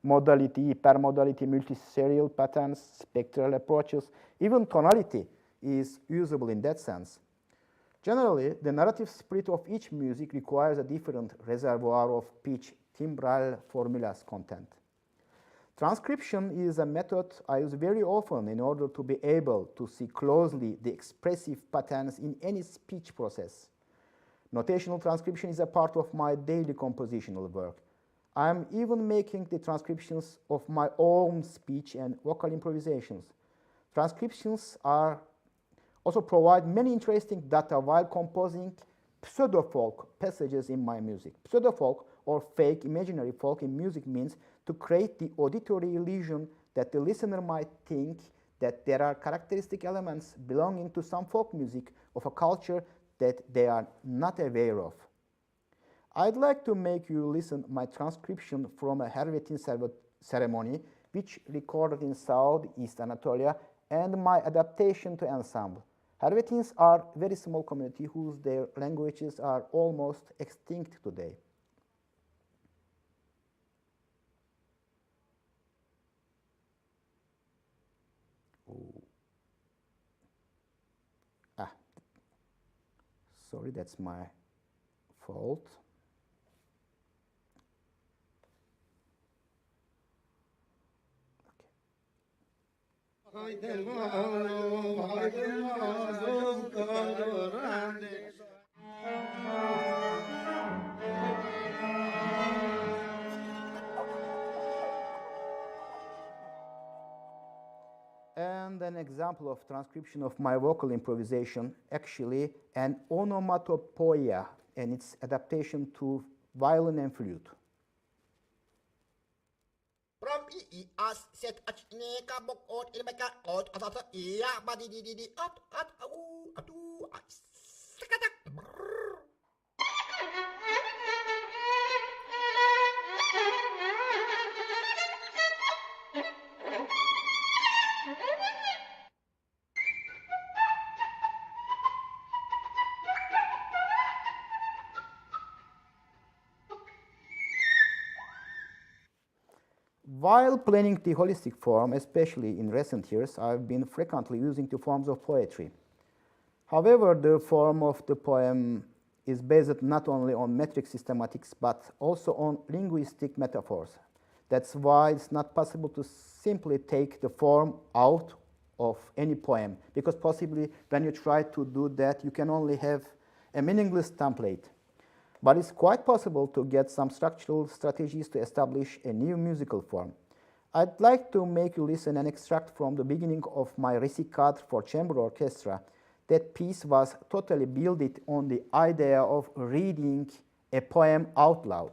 Modality, hypermodality, multiserial patterns, spectral approaches, even tonality is usable in that sense. Generally, the narrative spirit of each music requires a different reservoir of pitch, timbral, formulas content. Transcription is a method I use very often in order to be able to see closely the expressive patterns in any speech process. Notational transcription is a part of my daily compositional work. I am even making the transcriptions of my own speech and vocal improvisations. Transcriptions also provide many interesting data while composing pseudo-folk passages in my music. Pseudo-folk or fake imaginary folk in music means to create the auditory illusion that the listener might think that there are characteristic elements belonging to some folk music of a culture that they are not aware of. I'd like to make you listen my transcription from a Helvetin ceremony which recorded in Southeast Anatolia and my adaptation to ensemble. Helvetins are a very small community whose their languages are almost extinct today. Sorry, that's my fault. And an example of transcription of my vocal improvisation, actually an onomatopoeia and its adaptation to violin and flute. From as set ach neka bok ot ilmeka ot asasa iya badi di at au atu sakatak. While planning the holistic form, especially in recent years, I've been frequently using the forms of poetry. However, the form of the poem is based not only on metric systematics but also on linguistic metaphors. That's why it's not possible to simply take the form out of any poem, because possibly when you try to do that, you can only have a meaningless template. But it's quite possible to get some structural strategies to establish a new musical form. I'd like to make you listen an extract from the beginning of my Récit for chamber orchestra. That piece was totally built on the idea of reading a poem out loud.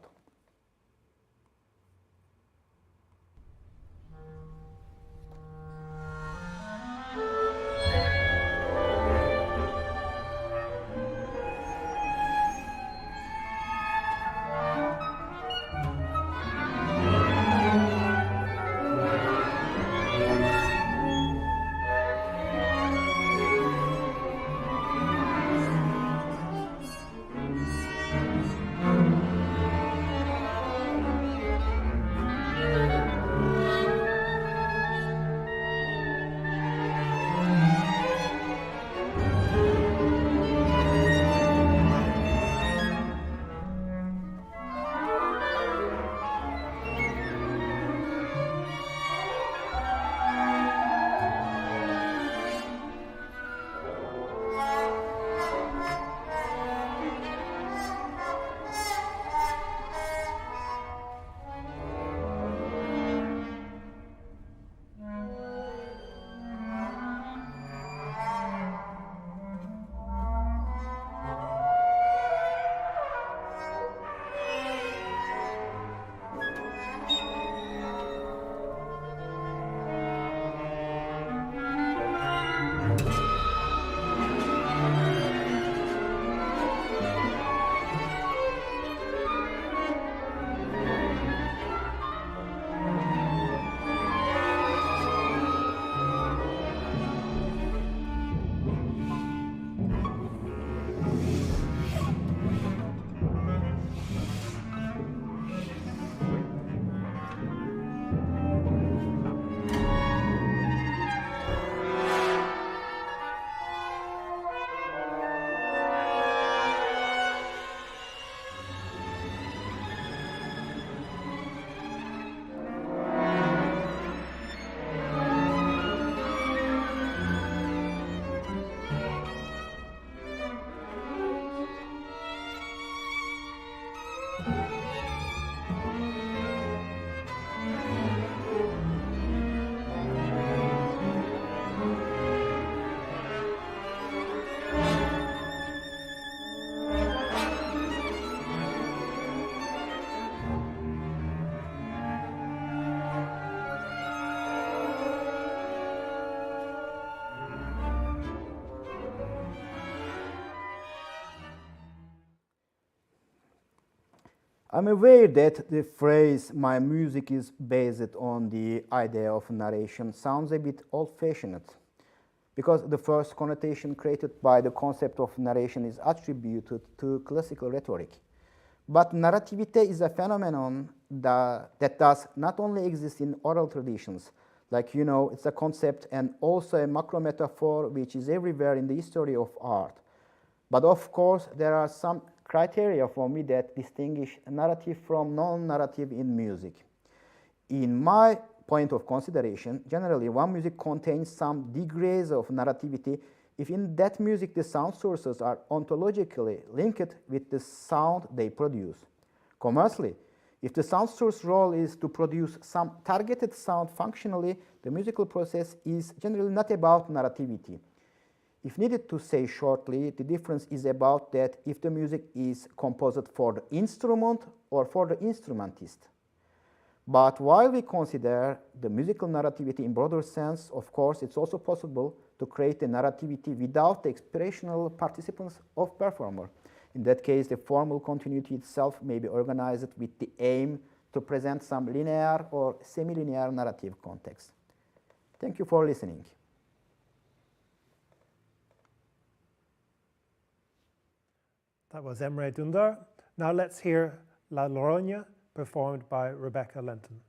I'm aware that the phrase "my music is based on the idea of narration" sounds a bit old-fashioned, because the first connotation created by the concept of narration is attributed to classical rhetoric. But narrativity is a phenomenon that does not only exist in oral traditions, like, you know, it's a concept and also a macro metaphor which is everywhere in the history of art. But of course, there are some criteria for me that distinguish narrative from non-narrative in music. In my point of consideration, generally one music contains some degrees of narrativity if in that music the sound sources are ontologically linked with the sound they produce. Conversely, if the sound source role is to produce some targeted sound functionally, the musical process is generally not about narrativity. If needed to say shortly, the difference is about that if the music is composed for the instrument or for the instrumentist. But while we consider the musical narrativity in broader sense, of course, it's also possible to create a narrativity without the expressional participants of performer. In that case, the formal continuity itself may be organized with the aim to present some linear or semi-linear narrative context. Thank you for listening. That was Emre Dündar. Now let's hear La Llorona performed by Rebecca Lenton.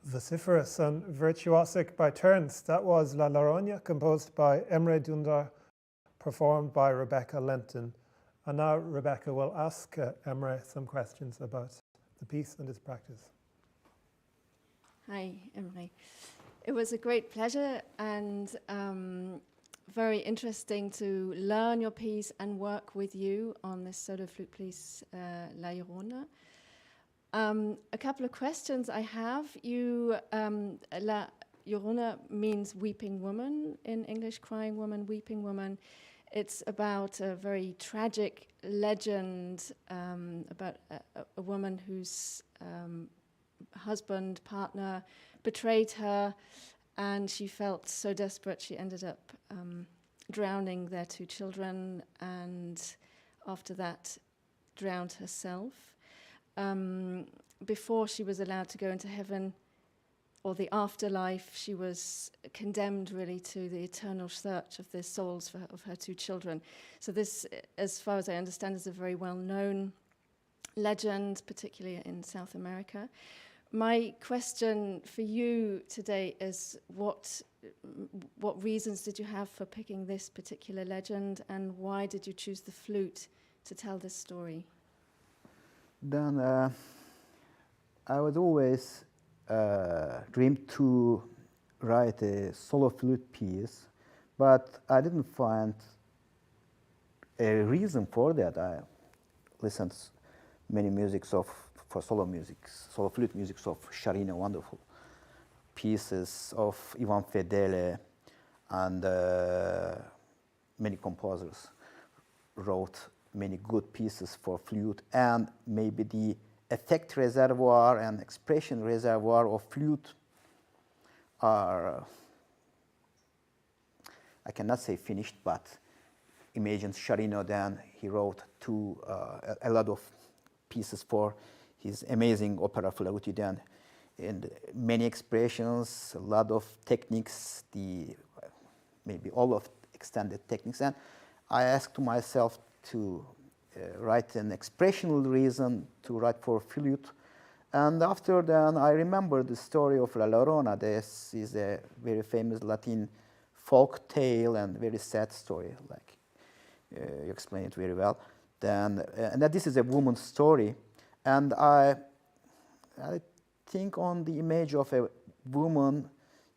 Vociferous and virtuosic by turns. That was La Llorona, composed by Emre Dündar, performed by Rebecca Lenton. And now Rebecca will ask Emre some questions about the piece and its practice. Hi, Emre. It was a great pleasure and very interesting to learn your piece and work with you on this solo flute piece, La Llorona. A couple of questions I have. La Llorona means weeping woman in English, crying woman, weeping woman. It's about a very tragic legend about a woman whose husband, partner betrayed her, and she felt so desperate she ended up drowning their 2 children, and after that drowned herself. Before she was allowed to go into heaven or the afterlife, she was condemned really to the eternal search of the souls of her 2 children. So this, as far as I understand, is a very well-known legend, particularly in South America. My question for you today is what reasons did you have for picking this particular legend, and why did you choose the flute to tell this story? Then I was always dreamed to write a solo flute piece, but I didn't find a reason for that. I listened many musics for solo flute musics of Sciarrino, wonderful pieces of Ivan Fedele, and many composers wrote many good pieces for flute, and maybe the effect reservoir and expression reservoir of flute are, I cannot say finished, but imagine Sciarrino, then he wrote a lot of pieces for his amazing opera flute, then in many expressions, a lot of techniques, maybe all of extended techniques, and I asked myself to write an expressional reason to write for flute. And after that, I remember the story of La Llorona. This is a very famous Latin folk tale and very sad story, like you explained it very well. And that this is a woman's story. And I think on the image of a woman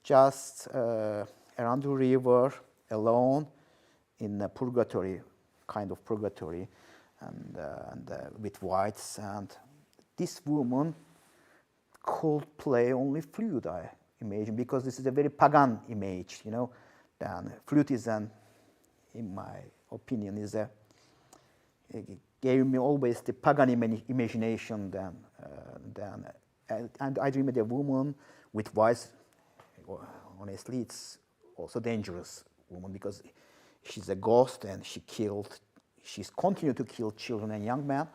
just around the river, alone, in a purgatory, kind of purgatory, and with whites, and this woman could play only flute, I imagine, because this is a very pagan image, you know. Then flute is in my opinion, it gave me always the pagan imagination. And I dreamed of a woman with whites. Honestly, it's also dangerous woman because she's a ghost and she's continued to kill children and young men.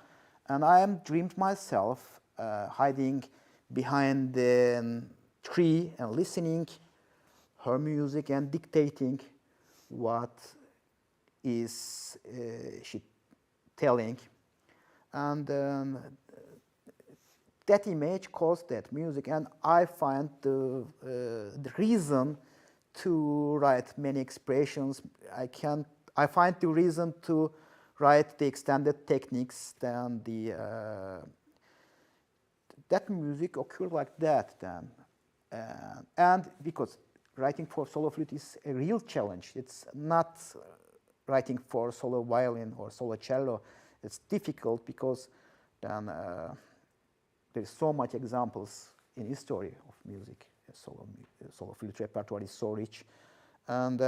And I am dreamed myself hiding behind the tree and listening her music and dictating what is she telling. And that image caused that music, and I find the reason to write many expressions. I find the reason to write the extended techniques, then that music occurred like that then. And because writing for solo flute is a real challenge. It's not writing for solo violin or solo cello. It's difficult because then there's so much examples in history of music. Solo flute repertoire is so rich. And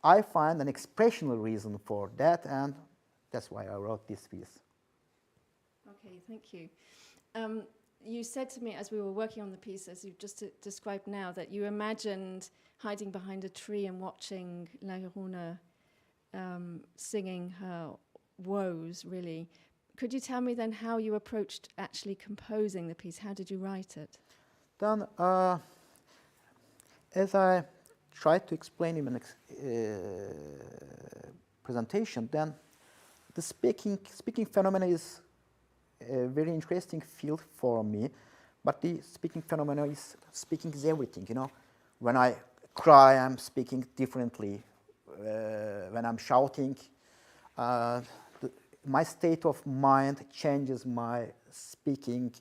I find an expressional reason for that, and that's why I wrote this piece. Okay, thank you. You said to me as we were working on the piece, as you've just described now, that you imagined hiding behind a tree and watching Llorona singing her woes, really. Could you tell me then how you approached actually composing the piece? How did you write it? Then, as I tried to explain in the presentation, then the speaking phenomena is a very interesting field for me. But the speaking phenomena is everything. You know, when I cry, I'm speaking differently. When I'm shouting, my state of mind changes my speaking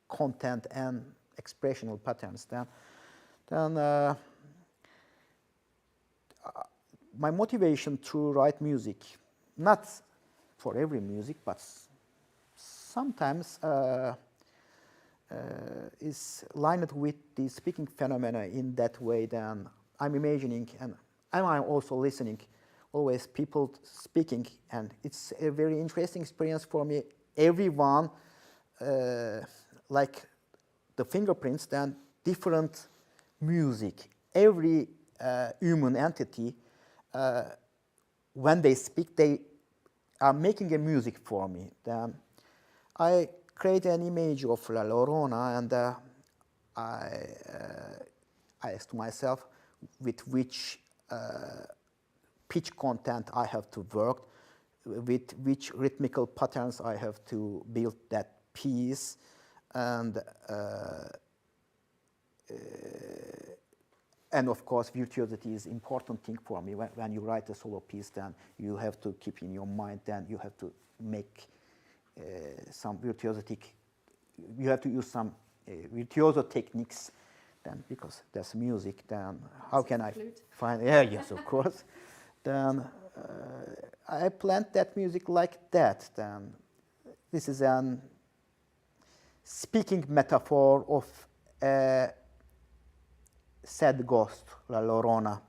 content and expressional patterns. Then my motivation to write music, not for every music, but sometimes is lined with the speaking phenomena in that way. Then I'm imagining and I'm also listening, always people speaking, and it's a very interesting experience for me. Everyone, like the fingerprints, then different music. Every human entity, when they speak, they are making a music for me. Then I create an image of La Llorona, and I asked myself with which pitch content I have to work, with which rhythmical patterns I have to build that piece, and of course virtuosity is important thing for me. When you write a solo piece, then you have to keep in your mind, then you have to make some virtuositic, you have to use some virtuoso techniques, then because that's music, then how can I find, yes, of course. Then I planned that music like that. Then this is an speaking metaphor of a sad ghost, La Llorona.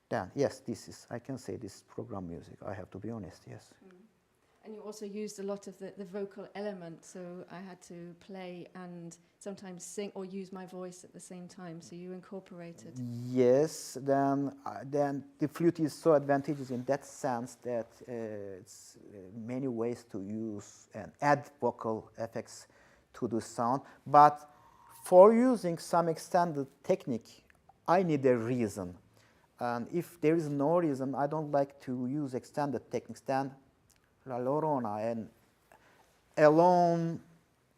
Then yes, this is, I can say this is program music. I have to be honest, yes. And you also used a lot of the vocal element, so I had to play and sometimes sing or use my voice at the same time, so you incorporated. Yes, then the flute is so advantageous in that sense that it's many ways to use and add vocal effects to the sound. But for using some extended technique, I need a reason. And if there is no reason, I don't like to use extended techniques. Then La Llorona, and alone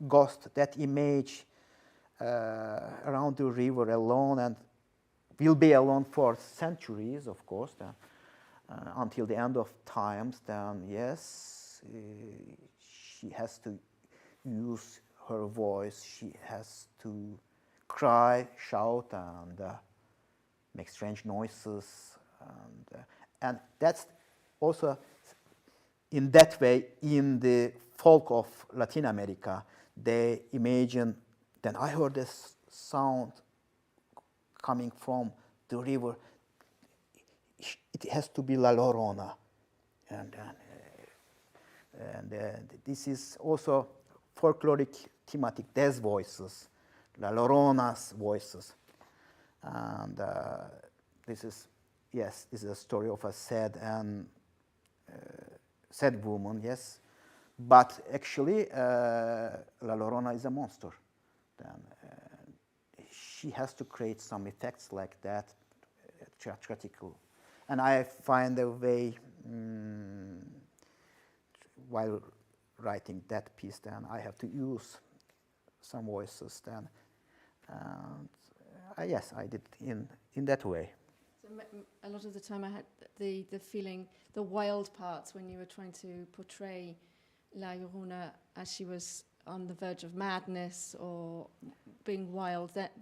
ghost, that image around the river alone, and will be alone for centuries, of course, until the end of times. Then yes, she has to use her voice, she has to cry, shout, and make strange noises, and that's also in that way, in the folk of Latin America, they imagine, then I heard this sound coming from the river, it has to be La Llorona. And this is also folkloric thematic, there's voices, La Llorona's voices. And this is, yes, this is a story of a sad and sad woman, yes, but actually La Llorona is a monster. Then she has to create some effects like that, theatrical, and I find a way while writing that piece. Then I have to use some voices. Then And yes, I did in that way. So a lot of the time I had the feeling, the wild parts when you were trying to portray La Llorona as she was on the verge of madness or being wild, that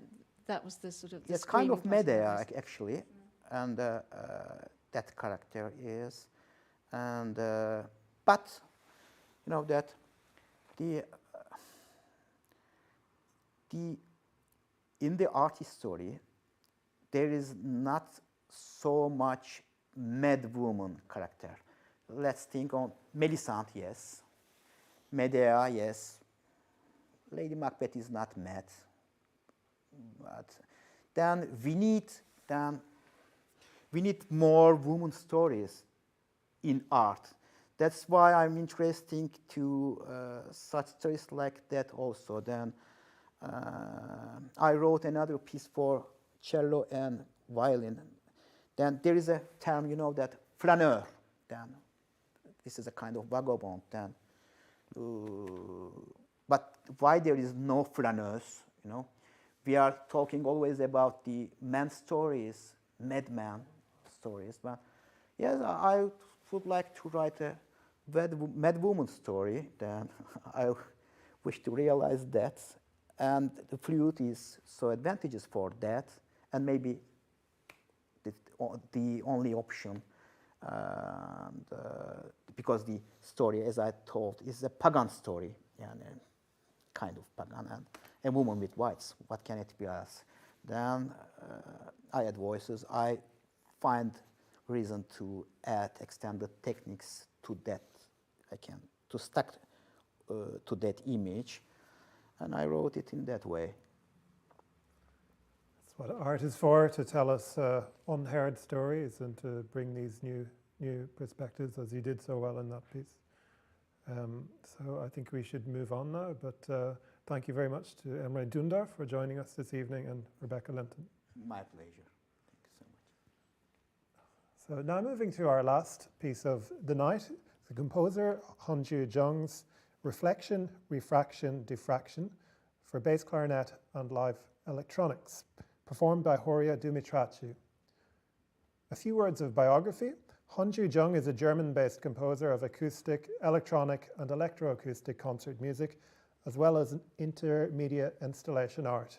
was the sort of the It's kind of screaming part Medea, the voice. actually, and that character is, and but you know that the in the artist story there is not so much mad woman character. Let's think on Melisande, yes. Medea, yes. Lady Macbeth is not mad. But then we need more woman stories in art. That's why I'm interested to such stories like that also. Then I wrote another piece for cello and violin. Then there is a term, you know, that flaneur. Then this is a kind of vagabond. Then, but why there is no flaneurs? You know, we are talking always about the man stories, madman stories. But yes, I would like to write a mad woman story. Then I wish to realize that, and the flute is so advantageous for that, and maybe the only option, because the story, as I told, is a pagan story, and kind of pagan, and a woman with whites. What can it be else? Then I add voices. I find reason to extend the techniques to that. I can to stuck to that image, and I wrote it in that way. That's what art is for, to tell us unheard stories and to bring these new perspectives, as you did so well in that piece. So I think we should move on now, but thank you very much to Emre Dündar for joining us this evening, and Rebecca Lenton. My pleasure. Thank you so much. So now moving to our last piece of the night, the composer Hunjoo Jung's reflection, refRAction, difFRAction for bass clarinet and live electronics, performed by Horia Dumitrache. A few words of biography. Hunjoo Jung is a German-based composer of acoustic, electronic and electroacoustic concert music, as well as intermediate installation art.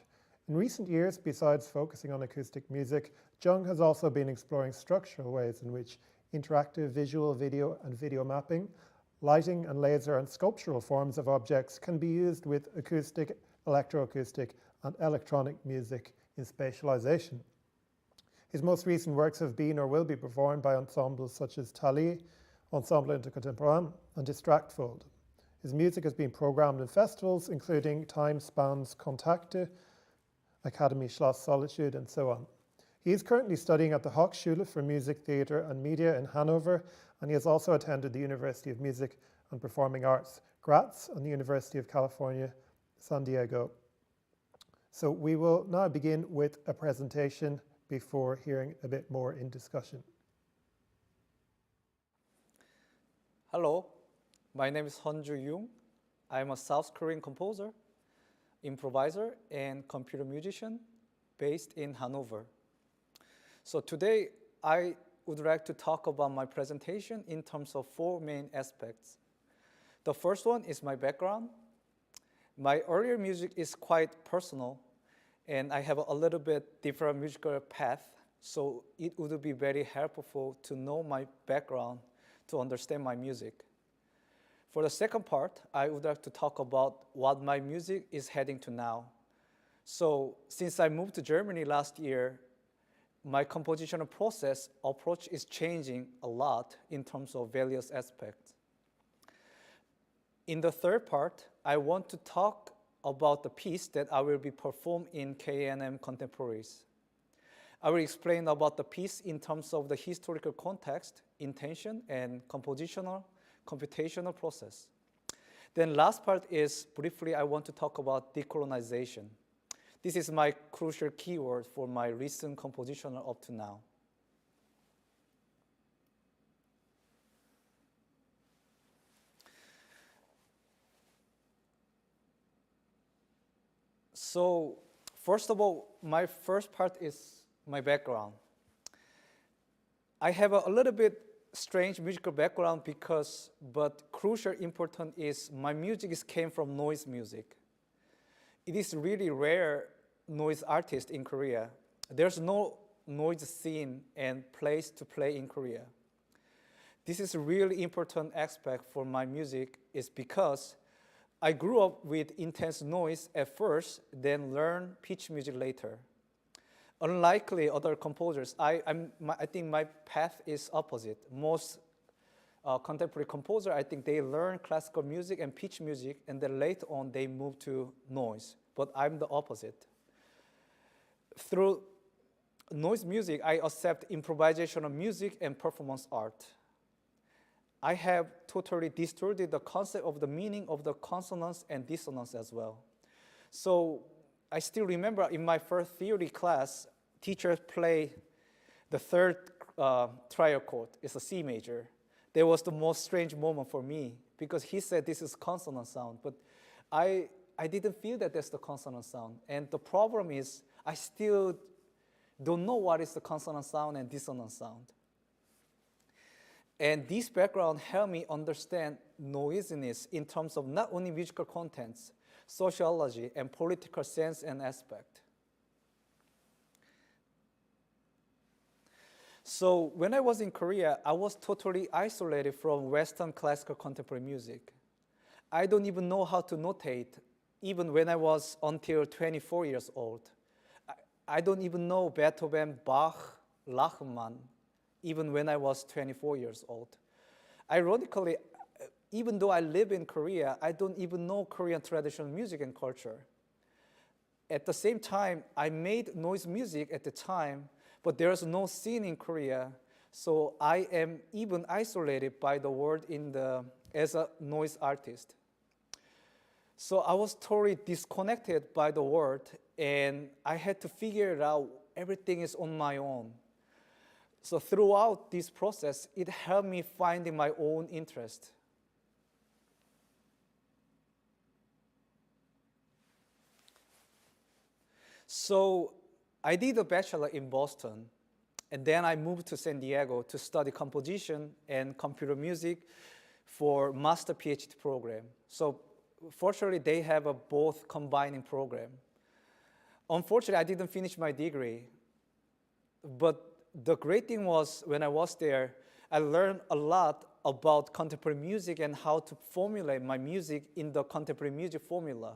In recent years, besides focusing on acoustic music, Jung has also been exploring structural ways in which interactive visual, video and video mapping, lighting and laser and sculptural forms of objects can be used with acoustic, electroacoustic and electronic music in spatialization. His most recent works have been or will be performed by ensembles such as Thalie, Ensemble Intercontemporain and Distractfold. His music has been programmed in festivals including Time Spans Kontakte, Academy Schloss Solitude and so on. He is currently studying at the Hochschule for Music, Theatre and Media in Hanover, and he has also attended the University of Music and Performing Arts, Graz, and the University of California, San Diego. So we will now begin with a presentation before hearing a bit more in discussion. Hello, my name is Hunjoo Jung. I'm a South Korean composer, improviser, and computer musician based in Hanover. So today I would like to talk about my presentation in terms of four main aspects. The first one is my background. My earlier music is quite personal, and I have a little bit different musical path, so it would be very helpful to know my background to understand my music. For the second part, I would like to talk about what my music is heading to now. So since I moved to Germany last year, my compositional process approach is changing a lot in terms of various aspects. In the third part, I want to talk about the piece that I will be performed in KNM Contemporaries. I will explain about the piece in terms of the historical context, intention, and computational process. Then last part is, briefly, I want to talk about decolonization. This is my crucial keyword for my recent composition up to now. So First of all, my first part is my background. I have a little bit strange musical background but crucial important is my music came from noise music. It is really rare noise artist in Korea. There's no noise scene and place to play in Korea. This is a really important aspect for my music is because I grew up with intense noise at first, then learned pitch music later. Unlikely other composers, I think my path is opposite. Most contemporary composer, I think they learn classical music and pitch music, and then later on they move to noise. But I'm the opposite. Through noise music, I accept improvisational music and performance art. I have totally distorted the concept of the meaning of the consonants and dissonance as well. So I still remember in my first theory class, teachers play the third trial chord. It's a C major. That was the most strange moment for me because he said this is consonant sound, but I didn't feel that that's the consonant sound. And the problem is I still don't know what is the consonant sound and dissonant sound. And this background helped me understand noisiness in terms of not only musical contents, sociology, and political sense and aspect. So when I was in Korea, I was totally isolated from Western classical contemporary music. I don't even know how to notate, even when I was until 24 years old. I don't even know Beethoven, Bach, Lachmann, even when I was 24 years old. Ironically, even though I live in Korea, I don't even know Korean traditional music and culture. At the same time, I made noise music at the time, but there's no scene in Korea, so I am even isolated by the world as a noise artist. So I was totally disconnected by the world, and I had to figure it out. Everything is on my own. So throughout this process, it helped me finding my own interest. So I did a bachelor in Boston, and then I moved to San Diego to study composition and computer music for master PhD program. So fortunately, they have a both combining program. Unfortunately, I didn't finish my degree, but the great thing was when I was there, I learned a lot about contemporary music and how to formulate my music in the contemporary music formula.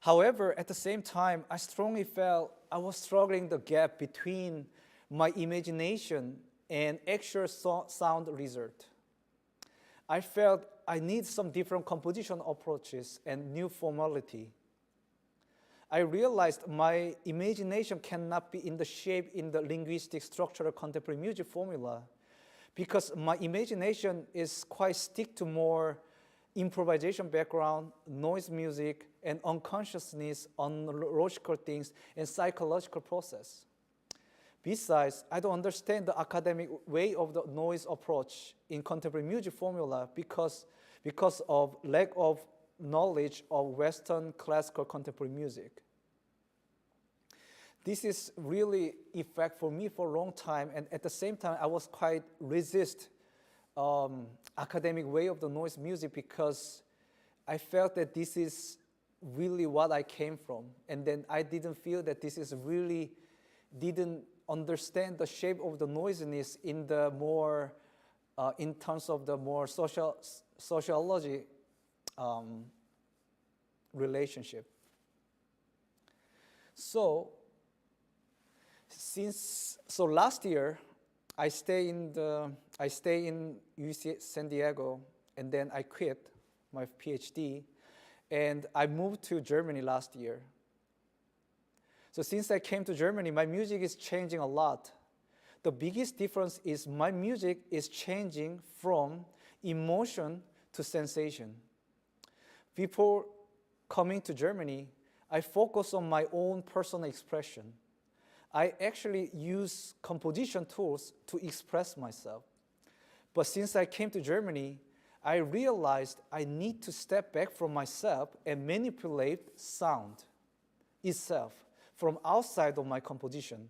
However, at the same time, I strongly felt I was struggling the gap between my imagination and actual sound result. I felt I need some different composition approaches and new formality. I realized my imagination cannot be in the shape in the linguistic structural contemporary music formula because my imagination is quite stick to more improvisation background, noise music, and unconsciousness on logical things and psychological process. Besides, I don't understand the academic way of the noise approach in contemporary music formula because of lack of knowledge of Western classical contemporary music. This is really effect for me for a long time, and at the same time, I was quite resist academic way of the noise music because I felt that this is really what I came from, and then I didn't feel that this is really didn't understand the shape of the noisiness in the more in terms of the more sociology relationship. So last year I stay in UC San Diego, and then I quit my PhD, and I moved to Germany last year. So since I came to Germany, my music is changing a lot. The biggest difference is my music is changing from emotion to sensation. Before coming to Germany, I focus on my own personal expression. I actually use composition tools to express myself. But since I came to Germany, I realized I need to step back from myself and manipulate sound. itself from outside of my composition.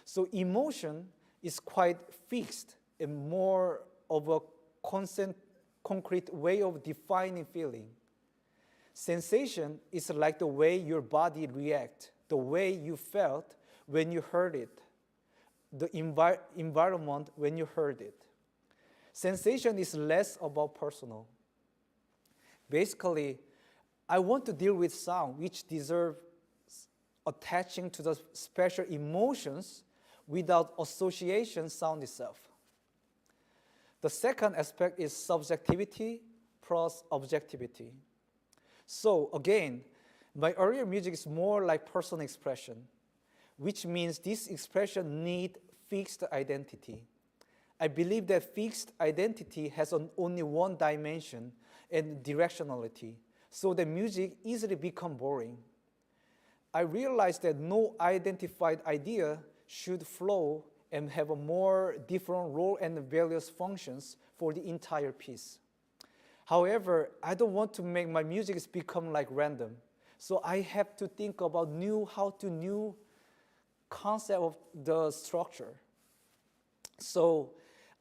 So emotion is quite fixed and more of a concrete way of defining feeling. Sensation is like the way your body reacts, the way you felt when you heard it, the environment when you heard it. Sensation is less about personal. Basically, I want to deal with sound which deserve attaching to the special emotions without association sound itself. The second aspect is subjectivity plus objectivity. So again, my earlier music is more like personal expression, which means this expression needs fixed identity. I believe that fixed identity has only one dimension and directionality, so the music easily becomes boring. I realized that no identified idea should flow and have a more different role and various functions for the entire piece. However, I don't want to make my music become like random. So I have to think about new concept of the structure. So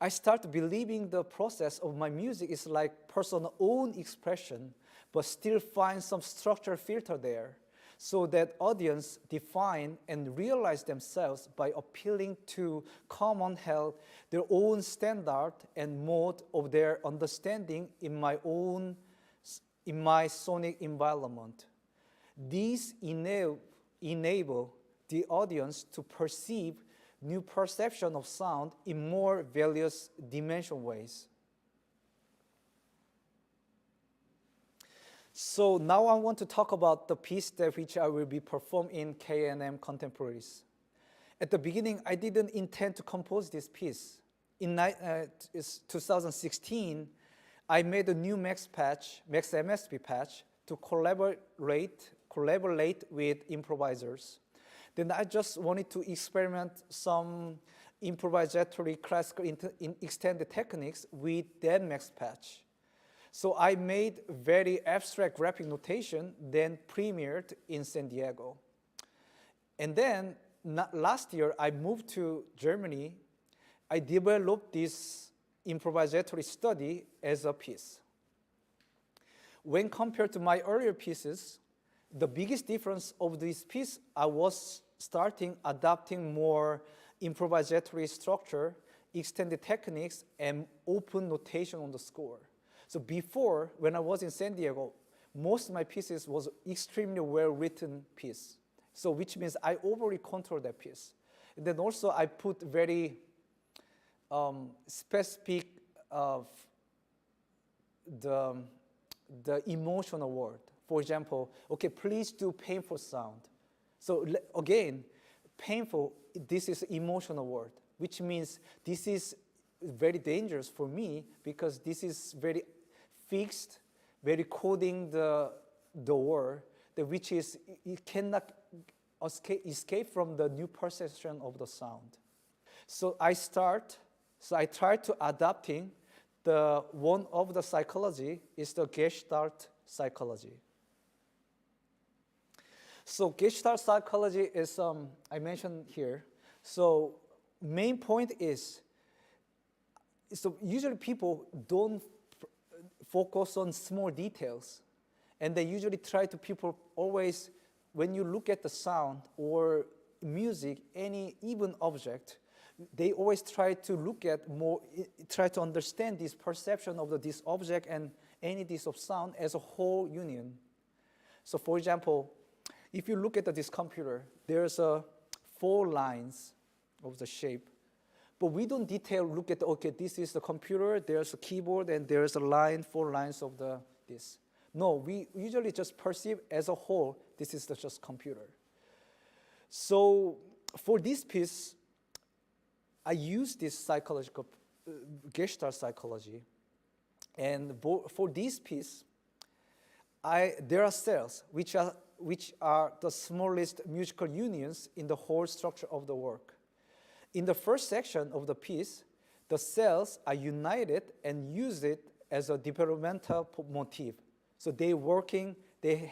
I start believing the process of my music is like personal own expression, but still find some structure filter there, so that audience define and realize themselves by appealing to common held their own standard and mode of their understanding in my sonic environment. These enable the audience to perceive new perception of sound in more various dimension ways. So now I want to talk about the piece which I will be performing in KNM Contemporaries. At the beginning, I didn't intend to compose this piece. In 2016, I made a new Max MSP patch to collaborate with improvisers. Then I just wanted to experiment some improvisatory classical extended techniques with that Max patch. So I made very abstract graphic notation, then premiered in San Diego. And then last year, I moved to Germany. I developed this improvisatory study as a piece. When compared to my earlier pieces, the biggest difference of this piece, I was adopting more improvisatory structure, extended techniques, and open notation on the score. So before, when I was in San Diego, most of my pieces was extremely well-written piece. So which means I overly control that piece. And then also I put very specific of the emotional word. For example, okay, please do painful sound. So again, painful, this is emotional word, which means this is very dangerous for me because this is very fixed, very coding the word, which is, it cannot escape from the new perception of the sound. So I try to adapting one of the psychology is the Gestalt psychology. So Gestalt psychology is, I mentioned here. So main point is, so usually people don't focus on small details. And they usually people always, when you look at the sound or music, any even object, they always try to look at try to understand this perception of this object and this of sound as a whole union. So for example, if you look at this computer, there's 4 lines of the shape. But we don't look at, okay, this is the computer, there's a keyboard, and there's a line, 4 lines of this. No, we usually just perceive as a whole, this is just computer. So for this piece, I use this psychological, Gestalt psychology. And for this piece, there are cells, which are the smallest musical unions in the whole structure of the work. In the first section of the piece, the cells are united and use it as a developmental motif. So they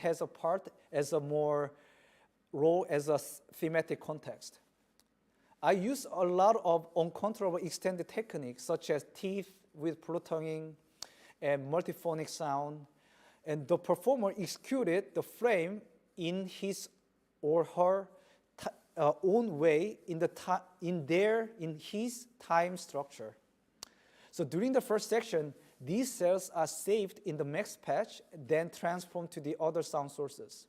has a part as a more role as a thematic context. I use a lot of uncontrollable extended techniques such as teeth with plutonguing and multiphonic sound, and the performer executed the frame in his or her own way in his time structure. So during the first section, these cells are saved in the max patch, then transformed to the other sound sources.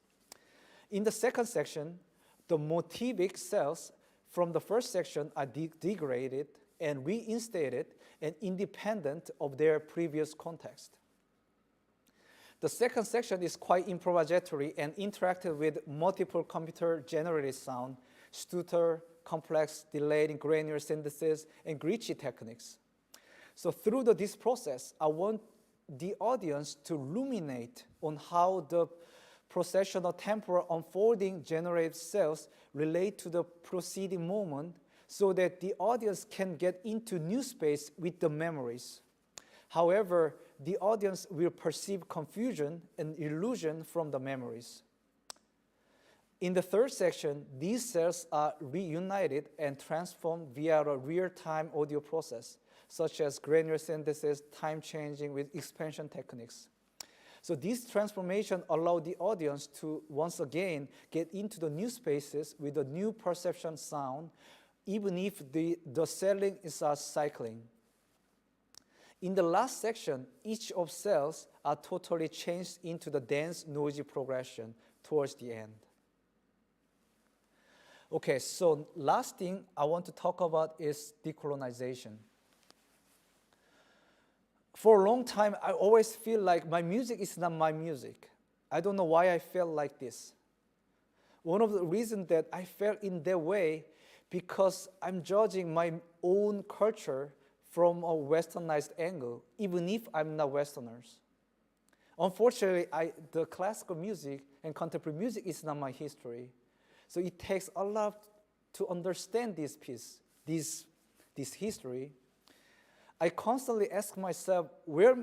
In the second section, the motivic cells from the first section are degraded and reinstated and independent of their previous context. The second section is quite improvisatory and interactive with multiple computer-generated sound, stutter, complex, delayed, granular synthesis, and glitchy techniques. So through this process, I want the audience to ruminate on how the processional temporal unfolding generated cells relate to the preceding moment so that the audience can get into new space with the memories. However, the audience will perceive confusion and illusion from the memories. In the third section, these cells are reunited and transformed via a real-time audio process, such as granular synthesis, time changing with expansion techniques. So these transformations allow the audience to once again get into the new spaces with a new perception sound, even if the celling is cycling. In the last section, each of cells are totally changed into the dense, noisy progression towards the end. Okay, so last thing I want to talk about is decolonization. For a long time, I always feel like my music is not my music. I don't know why I felt like this. One of the reasons that I felt in that way because I'm judging my own culture from a westernized angle, even if I'm not Westerners. Unfortunately, the classical music and contemporary music is not my history. So it takes a lot to understand this piece, this history. I constantly ask myself where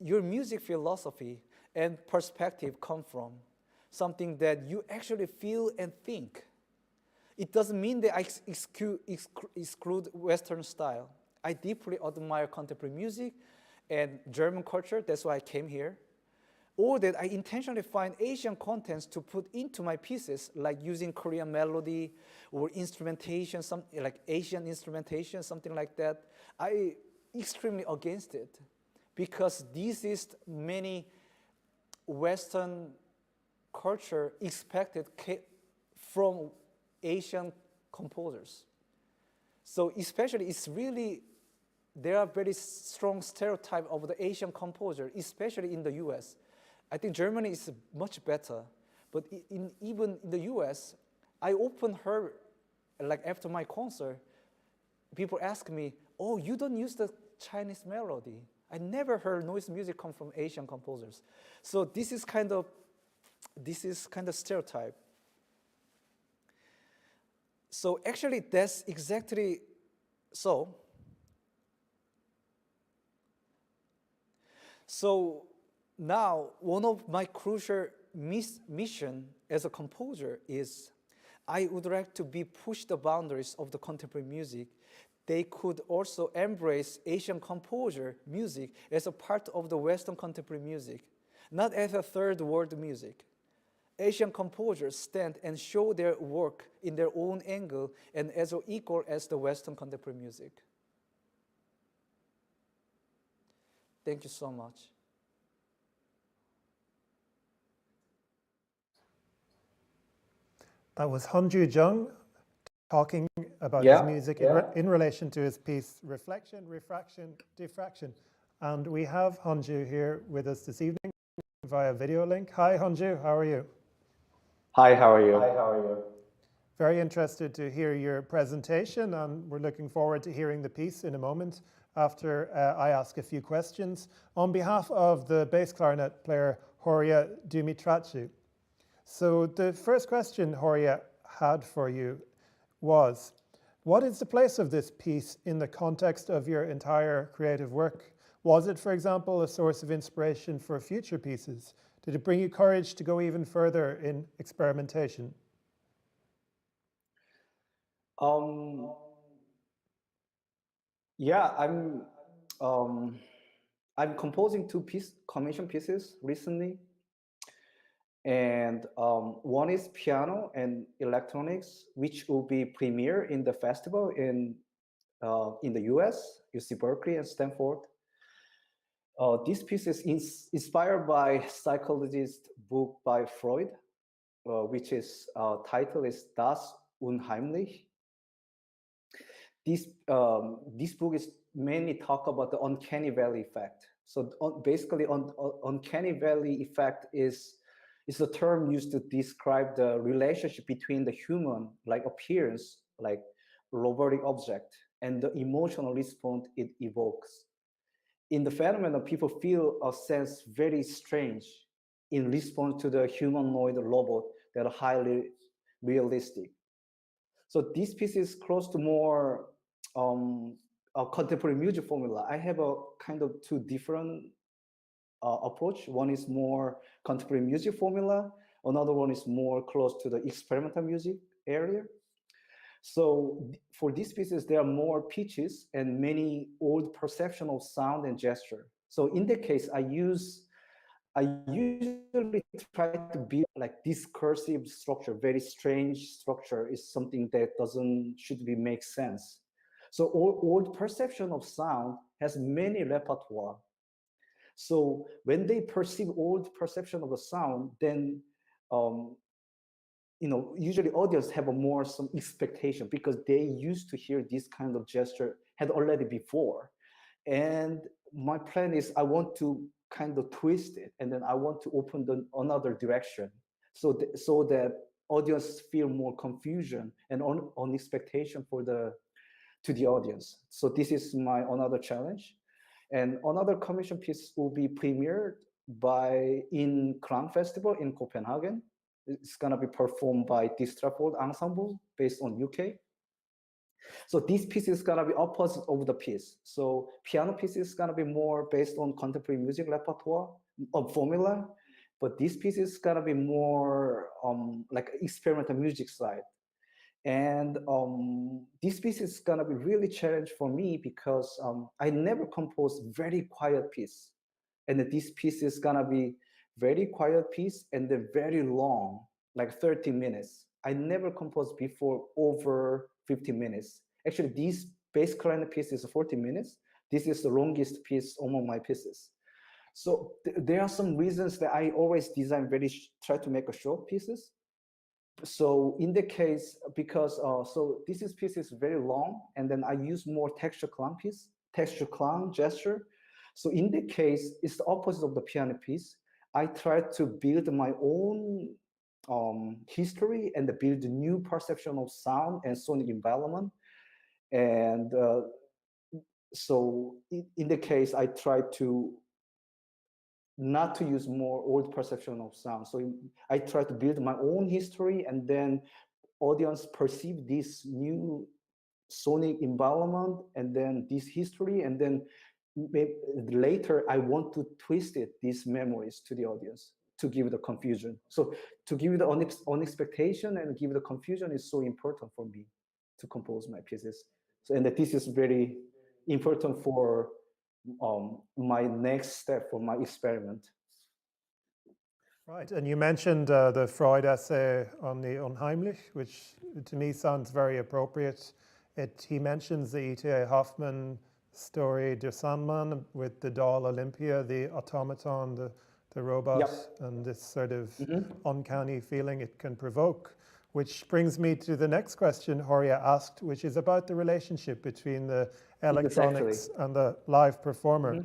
your music philosophy and perspective come from, something that you actually feel and think. It doesn't mean that I exclude Western style. I deeply admire contemporary music and German culture, that's why I came here. Or that I intentionally find Asian contents to put into my pieces, like using Korean melody or instrumentation, like Asian instrumentation, something like that. I extremely against it because this is many Western culture expected from Asian composers. So especially there are very strong stereotype of the Asian composer, especially in the US. I think Germany is much better, but even in the US, I often heard, like after my concert, people ask me, oh, you don't use the Chinese melody. I never heard noise music come from Asian composers. So this is kind of stereotype. So actually that's exactly so. So now one of my crucial mission as a composer is I would like to push the boundaries of the contemporary music. They could also embrace Asian composer music as a part of the Western contemporary music, not as a third world music. Asian composers stand and show their work in their own angle and as equal as the Western contemporary music. Thank you so much. That was Hunjoo Jung talking about his music in relation to his piece refLEction, refRAction, difFRAction. And we have Hunjoo here with us this evening via video link. Hi Hunjoo, how are you? Hi, how are you? Very interested to hear your presentation, and we're looking forward to hearing the piece in a moment after I ask a few questions. On behalf of the bass clarinet player Horia Dumitracu. So the first question Horia had for you was, what is the place of this piece in the context of your entire creative work? Was it, for example, a source of inspiration for future pieces? Did it bring you courage to go even further in experimentation? Um, yeah, I'm composing two commission pieces recently, and one is piano and electronics, which will be premiere in the festival in the U.S., UC Berkeley and Stanford. This piece is inspired by psychologist book by Freud, which is title is Das Unheimliche. This book is mainly talk about the uncanny valley effect. So basically, uncanny valley effect is the term used to describe the relationship between the human like appearance, like robotic object, and the emotional response it evokes. In the phenomenon, people feel a sense very strange in response to the humanoid robot that are highly realistic. So this piece is close to more a contemporary music formula. I have a kind of two different approach. One is more contemporary music formula. Another one is more close to the experimental music area. So for these pieces, there are more pitches and many old perception of sound and gesture. So in that case, I usually try to build like discursive structure. Very strange structure is something that should make sense. So old perception of sound has many repertoire. So when they perceive old perception of the sound, then usually audience have some expectation because they used to hear this kind of gesture had already before. And my plan is I want to kind of twist it, and then I want to open another direction so that audience feel more confusion and on expectation to the audience. So this is my another challenge. And another commission piece will be premiered in Klang Festival in Copenhagen. It's gonna be performed by difFRAction Ensemble based on UK. So this piece is gonna be opposite of the piece. So piano piece is gonna be more based on contemporary music repertoire of formula, but this piece is gonna be more like experimental music side. And this piece is gonna be really challenge for me because I never composed very quiet piece, and this piece is gonna be very quiet piece and then very long, like 30 minutes. I never composed before over 50 minutes. Actually, this bass clarinet piece is 40 minutes. This is the longest piece among my pieces. So there are some reasons that I always design try to make a short pieces. So in the case, because so this piece is very long, and then I use more texture clang gesture. So in the case, it's the opposite of the piano piece. I try to build my own history and build a new perception of sound and sonic environment. And so in the case, I try to not to use more old perception of sound. So I try to build my own history, and then audience perceive this new sonic environment and then this history, and then later I want to twist these memories to the audience to give the confusion. So to give the unexpectation and give the confusion is so important for me to compose my pieces. So, and that this is very important for my next step for my experiment. Right, and you mentioned the Freud essay on the Unheimlich, which to me sounds very appropriate. He mentions the E.T.A. Hoffmann story, Der Sandmann, with the doll Olympia, the automaton, the robot, Yep. and this sort of uncanny feeling it can provoke. Which brings me to the next question Horia asked, which is about the relationship between the electronics and the live performer.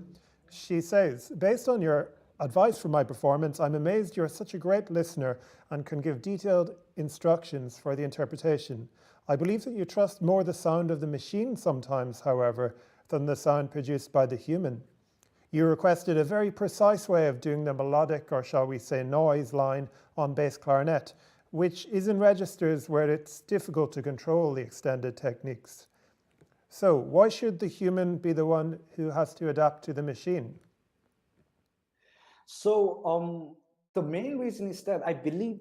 She says, based on your advice for my performance, I'm amazed you're such a great listener and can give detailed instructions for the interpretation. I believe that you trust more the sound of the machine sometimes, however, than the sound produced by the human. You requested a very precise way of doing the melodic, or shall we say noise line on bass clarinet, which is in registers where it's difficult to control the extended techniques. So why should the human be the one who has to adapt to the machine? So the main reason is that I believe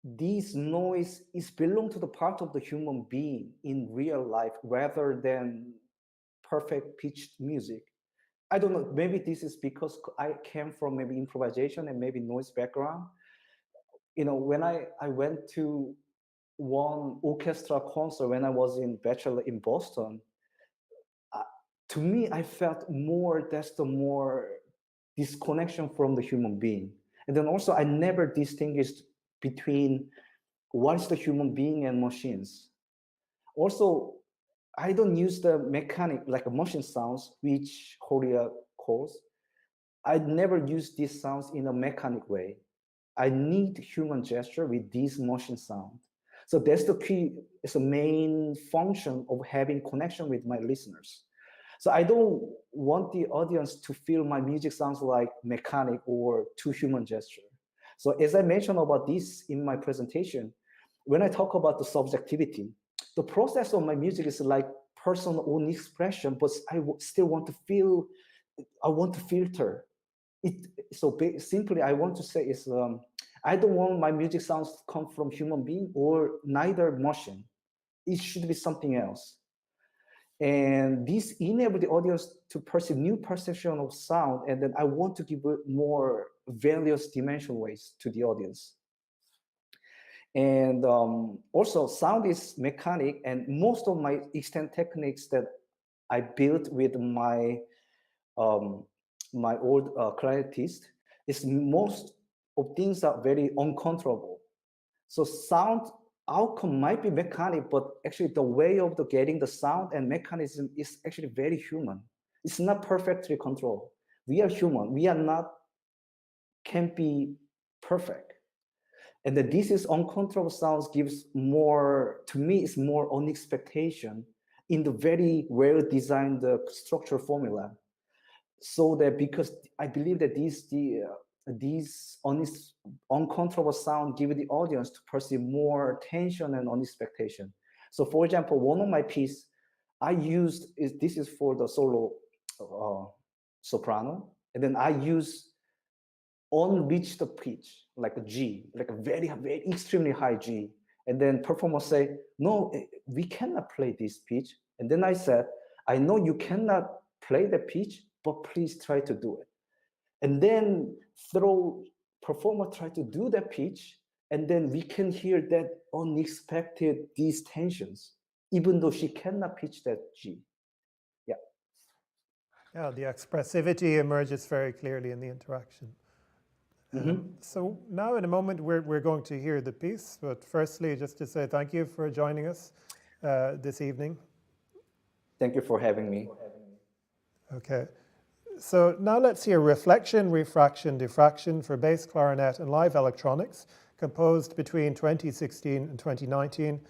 this noise is belong to the part of the human being in real life rather than perfect pitched music. I don't know, maybe this is because I came from maybe improvisation and maybe noise background. When I went to one orchestra concert when I was in bachelor in Boston, uh, to me, I felt that's the more disconnection from the human being. And then also, I never distinguished between what is the human being and machines. Also, I don't use the mechanic like machine sounds, which Horia calls. I never use these sounds in a mechanic way. I need human gesture with this machine sound. So that's the key, it's the main function of having connection with my listeners. So I don't want the audience to feel my music sounds like mechanic or too human gesture. So as I mentioned about this in my presentation, when I talk about the subjectivity, the process of my music is like personal own expression, but still want to feel, I want to filter it. So simply, I want to say is, I don't want my music sounds to come from human being or neither machine. It should be something else. And this enables the audience to perceive new perception of sound. And then I want to give more various dimension ways to the audience. And also sound is mechanic, and most of my extent techniques that I built with my my old clarinetist is most of things are very uncontrollable. So sound outcome might be mechanic, but actually the way of getting the sound and mechanism is actually very human. It's not perfectly controlled. We are human. We are not, can't be perfect. And that this is uncontrollable sounds gives more, to me, it's more on expectation in the very well-designed structure formula. So that because I believe that these uncontrollable sound give the audience to perceive more tension and unexpectation. So for example, one of my piece I used this is for the solo soprano, and then I use unreached pitch, like a G, like a very, very extremely high G. And then performer say, no, we cannot play this pitch. And then I said, I know you cannot play the pitch, but please try to do it. And then performer try to do the pitch, and then we can hear that unexpected, these tensions, even though she cannot pitch that G. Yeah. Yeah, the expressivity emerges very clearly in the interaction. So now in a moment we're going to hear the piece, but firstly just to say thank you for joining us this evening. Thank you for having me. Okay, so now let's hear reflection, refRAction, difFRAction for bass clarinet and live electronics, composed between 2016 and 2019,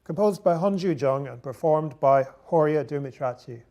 composed by Hunjoo Jung and performed by Horia Dumitrachi.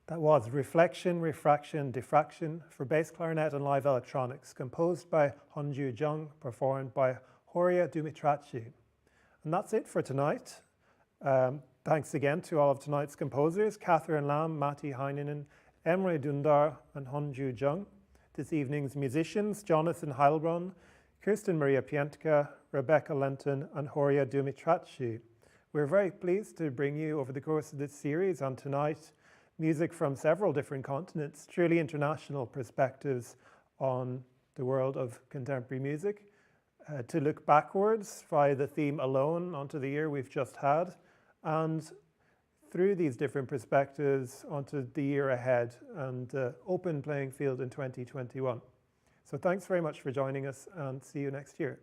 That was refLEction, refRAction, difFRAction for bass clarinet and live electronics, composed by Hunjoo Jung, performed by Horia Dumitrachi. And that's it for tonight. Thanks again to all of tonight's composers, Catherine Lam, Matti Heininen, Emre Dündar, and Hunjoo Jung. This evening's musicians, Jonathan Heilbron, Kirstin Maria Pientka, Rebecca Lenton, and Horia Dumitrachi. We're very pleased to bring you over the course of this series on tonight music from several different continents, truly international perspectives on the world of contemporary music, to look backwards via the theme alone onto the year we've just had, and through these different perspectives onto the year ahead and open playing field in 2021. So thanks very much for joining us, and see you next year.